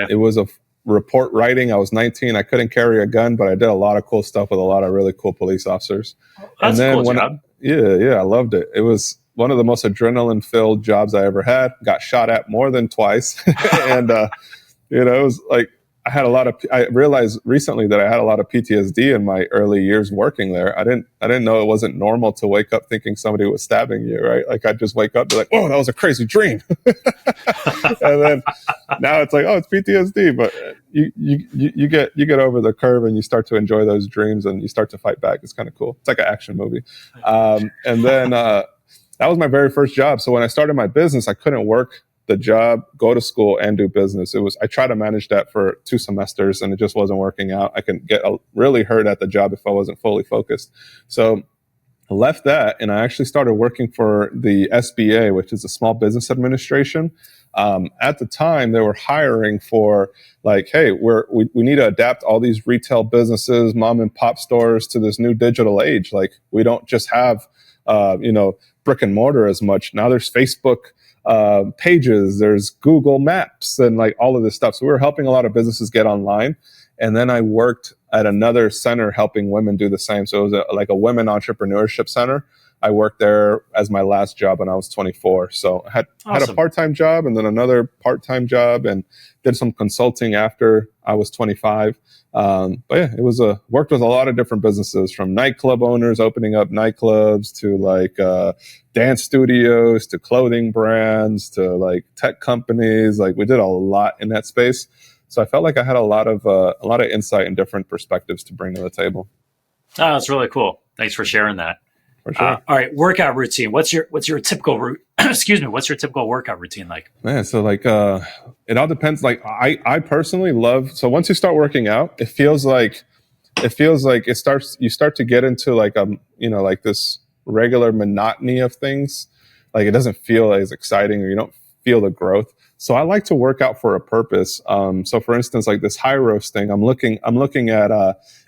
It was a report writing. I was 19. I couldn't carry a gun, but I did a lot of cool stuff with a lot of really cool police officers.
That's
And then
a cool job.
I loved it. It was one of the most adrenaline filled jobs I ever had. Got shot at more than twice. And, it was like, I realized recently that I had a lot of PTSD in my early years working there. I didn't know it wasn't normal to wake up thinking somebody was stabbing you, right? Like I'd just wake up and be like, oh, that was a crazy dream. And then now it's like, oh, it's PTSD. But you get over the curve and you start to enjoy those dreams and you start to fight back. It's kind of cool. It's like an action movie. And then that was my very first job. So when I started my business, I couldn't work the job, go to school, and do business. I tried to manage that for 2 semesters and it just wasn't working out. I could get really hurt at the job if I wasn't fully focused. So I left that and I actually started working for the SBA, which is the Small Business Administration. At the time, they were hiring for like, hey, we need to adapt all these retail businesses, mom and pop stores to this new digital age. Like we don't just have, brick and mortar as much. Now there's Facebook pages, there's Google Maps and like all of this stuff. So we were helping a lot of businesses get online. And then I worked at another center helping women do the same. So it was like a women entrepreneurship center. I worked there as my last job when I was 24. So I had a part-time job and then another part-time job and did some consulting after I was 25. But yeah, worked with a lot of different businesses, from nightclub owners opening up nightclubs to like dance studios to clothing brands to like tech companies. Like we did a lot in that space. So I felt like I had a lot of insight and different perspectives to bring to the table.
Oh, that's really cool. Thanks for sharing that.
For sure.
All right, workout routine. What's your typical excuse me? What's your typical workout routine like?
Man, so like it all depends. Like I personally love. So once you start working out, it feels like you start to get into like like this regular monotony of things. Like it doesn't feel as exciting, or you don't feel the growth. So I like to work out for a purpose. So for instance, like this high roast thing, I'm looking at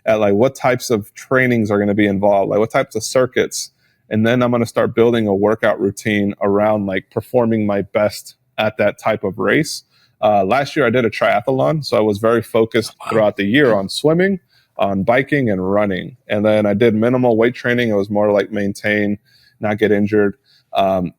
like what types of trainings are going to be involved, like what types of circuits. And then I'm going to start building a workout routine around like performing my best at that type of race. Last year I did a triathlon. So I was very focused throughout the year on swimming, on biking and running. And then I did minimal weight training. It was more like maintain, not get injured.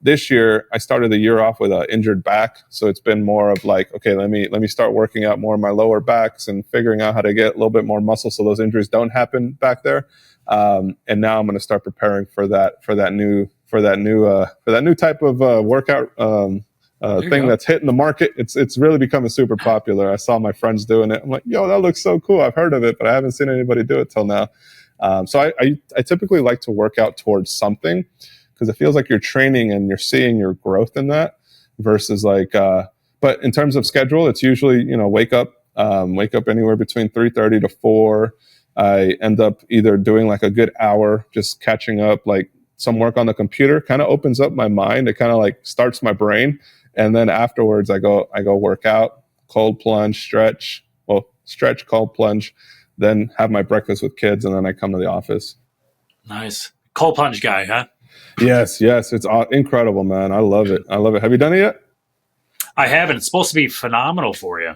This year, I started the year off with an injured back. So it's been more of like, okay, let me start working out more of my lower backs and figuring out how to get a little bit more muscle so those injuries don't happen back there. And now I'm going to start preparing for that new type of workout thing that's hitting the market. It's really becoming super popular. I saw my friends doing it. I'm like, yo, that looks so cool. I've heard of it, but I haven't seen anybody do it till now. So I typically like to work out towards something, because it feels like you're training and you're seeing your growth in that versus like, but in terms of schedule, it's usually, wake up anywhere between 3:30 to 4. I end up either doing like a good hour, just catching up, like some work on the computer, kind of opens up my mind. It kind of like starts my brain. And then afterwards I go work out, cold plunge, stretch, cold plunge, then have my breakfast with kids. And then I come to the office.
Nice. Cold plunge guy, huh?
Yes. It's incredible, man. I love it. Have you done it yet?
I haven't. It's supposed to be phenomenal for you.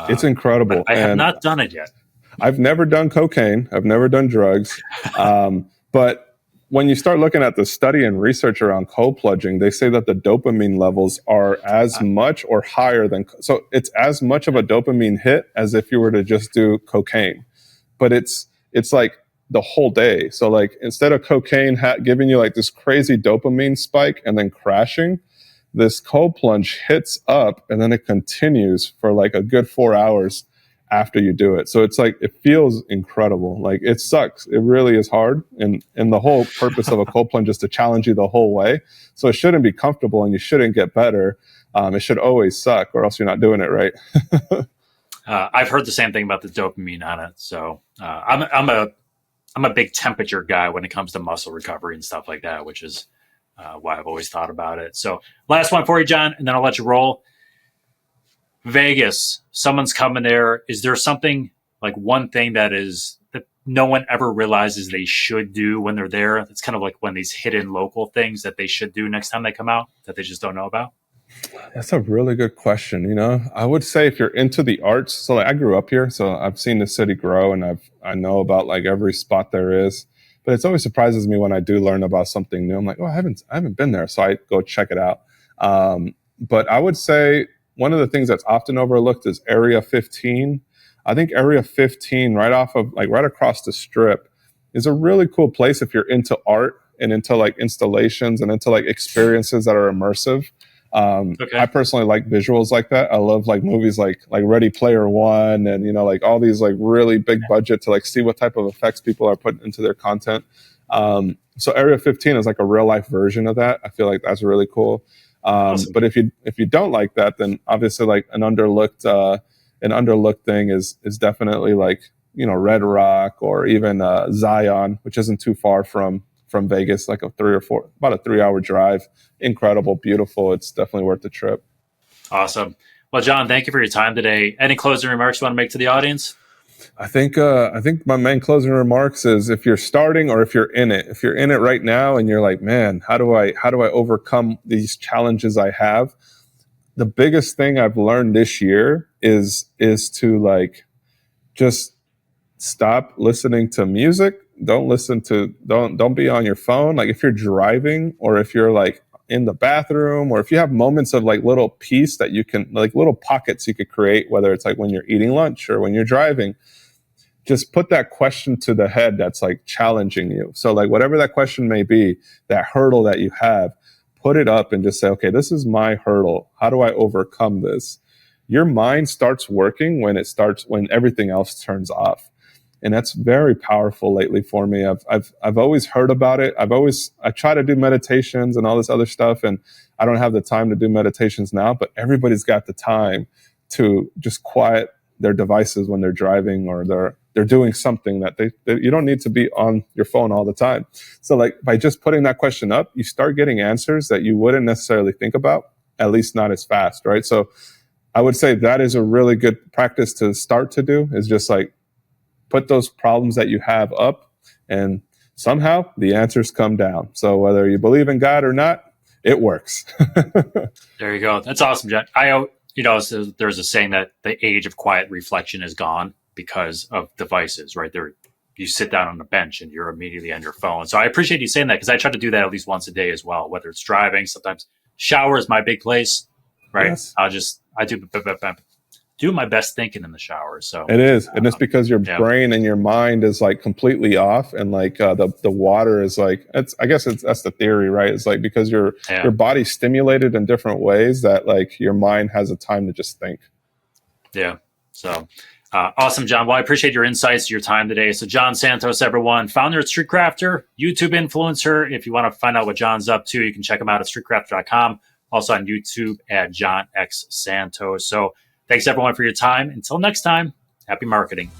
It's incredible.
I have not done it yet.
I've never done cocaine. I've never done drugs. But when you start looking at the study and research around cold plunging, they say that the dopamine levels are as much or higher than, so it's as much of a dopamine hit as if you were to just do cocaine. But it's like the whole day. So like instead of cocaine giving you like this crazy dopamine spike and then crashing, this cold plunge hits up and then it continues for like a good 4 hours after you do it. So it's like, it feels incredible. Like it sucks. It really is hard. And the whole purpose of a cold plunge is to challenge you the whole way. So it shouldn't be comfortable and you shouldn't get better. It should always suck, or else you're not doing it right.
I've heard the same thing about the dopamine on it. So I'm a big temperature guy when it comes to muscle recovery and stuff like that, which is why I've always thought about it. So last one for you, John, and then I'll let you roll. Vegas, someone's coming there. Is there something, like one thing that no one ever realizes they should do when they're there? It's kind of like one of these hidden local things that they should do next time they come out that they just don't know about.
That's a really good question. I would say if you're into the arts, so like I grew up here, so I've seen the city grow and I know about like every spot there is. But it's always surprises me when I do learn about something new. I'm like, oh, I haven't been there. So I go check it out. But I would say one of the things that's often overlooked is Area 15. I think Area 15, right across the strip, is a really cool place if you're into art and into like installations and into like experiences that are immersive.
Okay.
I personally like visuals like that. I love like movies like Ready Player One, and like all these like really big budget to like see what type of effects people are putting into their content. So Area 15 is like a real life version of that. I feel like that's really cool.
Awesome.
But if you don't like that, then obviously like an underlooked thing is definitely like Red Rock, or even Zion, which isn't too far from Vegas, like about a 3-hour drive. Incredible, beautiful. It's definitely worth the trip.
Awesome. Well, John, thank you for your time today. Any closing remarks you want to make to the audience?
I think my main closing remarks is, if you're starting or if you're in it right now and you're like, man, how do I overcome these challenges I have? The biggest thing I've learned this year is to like just stop listening to music. Don't be on your phone. Like if you're driving, or if you're like in the bathroom, or if you have moments of like little peace that you can, like little pockets you could create, whether it's like when you're eating lunch or when you're driving, just put that question to the head that's like challenging you. So like whatever that question may be, that hurdle that you have, put it up and just say, okay, this is my hurdle. How do I overcome this? Your mind starts working when everything else turns off. And that's very powerful lately for me. I've always heard about it. I try to do meditations and all this other stuff, and I don't have the time to do meditations now, but everybody's got the time to just quiet their devices when they're driving, or they're doing something that you don't need to be on your phone all the time. So like by just putting that question up, you start getting answers that you wouldn't necessarily think about, at least not as fast, right? So I would say that is a really good practice to start to do, is just like put those problems that you have up, and somehow the answers come down. So whether you believe in God or not, it works.
There you go. That's awesome, John. So there's a saying that the age of quiet reflection is gone because of devices, right? You sit down on a bench and you're immediately on your phone. So I appreciate you saying that, because I try to do that at least once a day as well, whether it's driving. Sometimes shower is my big place, right?
Yes.
I do my best thinking in the shower. So
it is, and it's because your brain and your mind is like completely off, and like the water is like, that's the theory, right? It's like because your body's stimulated in different ways that like your mind has a time to just think.
Yeah. So awesome, John. Well, I appreciate your insights, your time today. So John Santos, everyone, founder at Street Crafter, YouTube influencer. If you want to find out what John's up to, you can check him out at streetcrafter.com. Also on YouTube at John X Santos. So thanks everyone for your time. Until next time, happy marketing.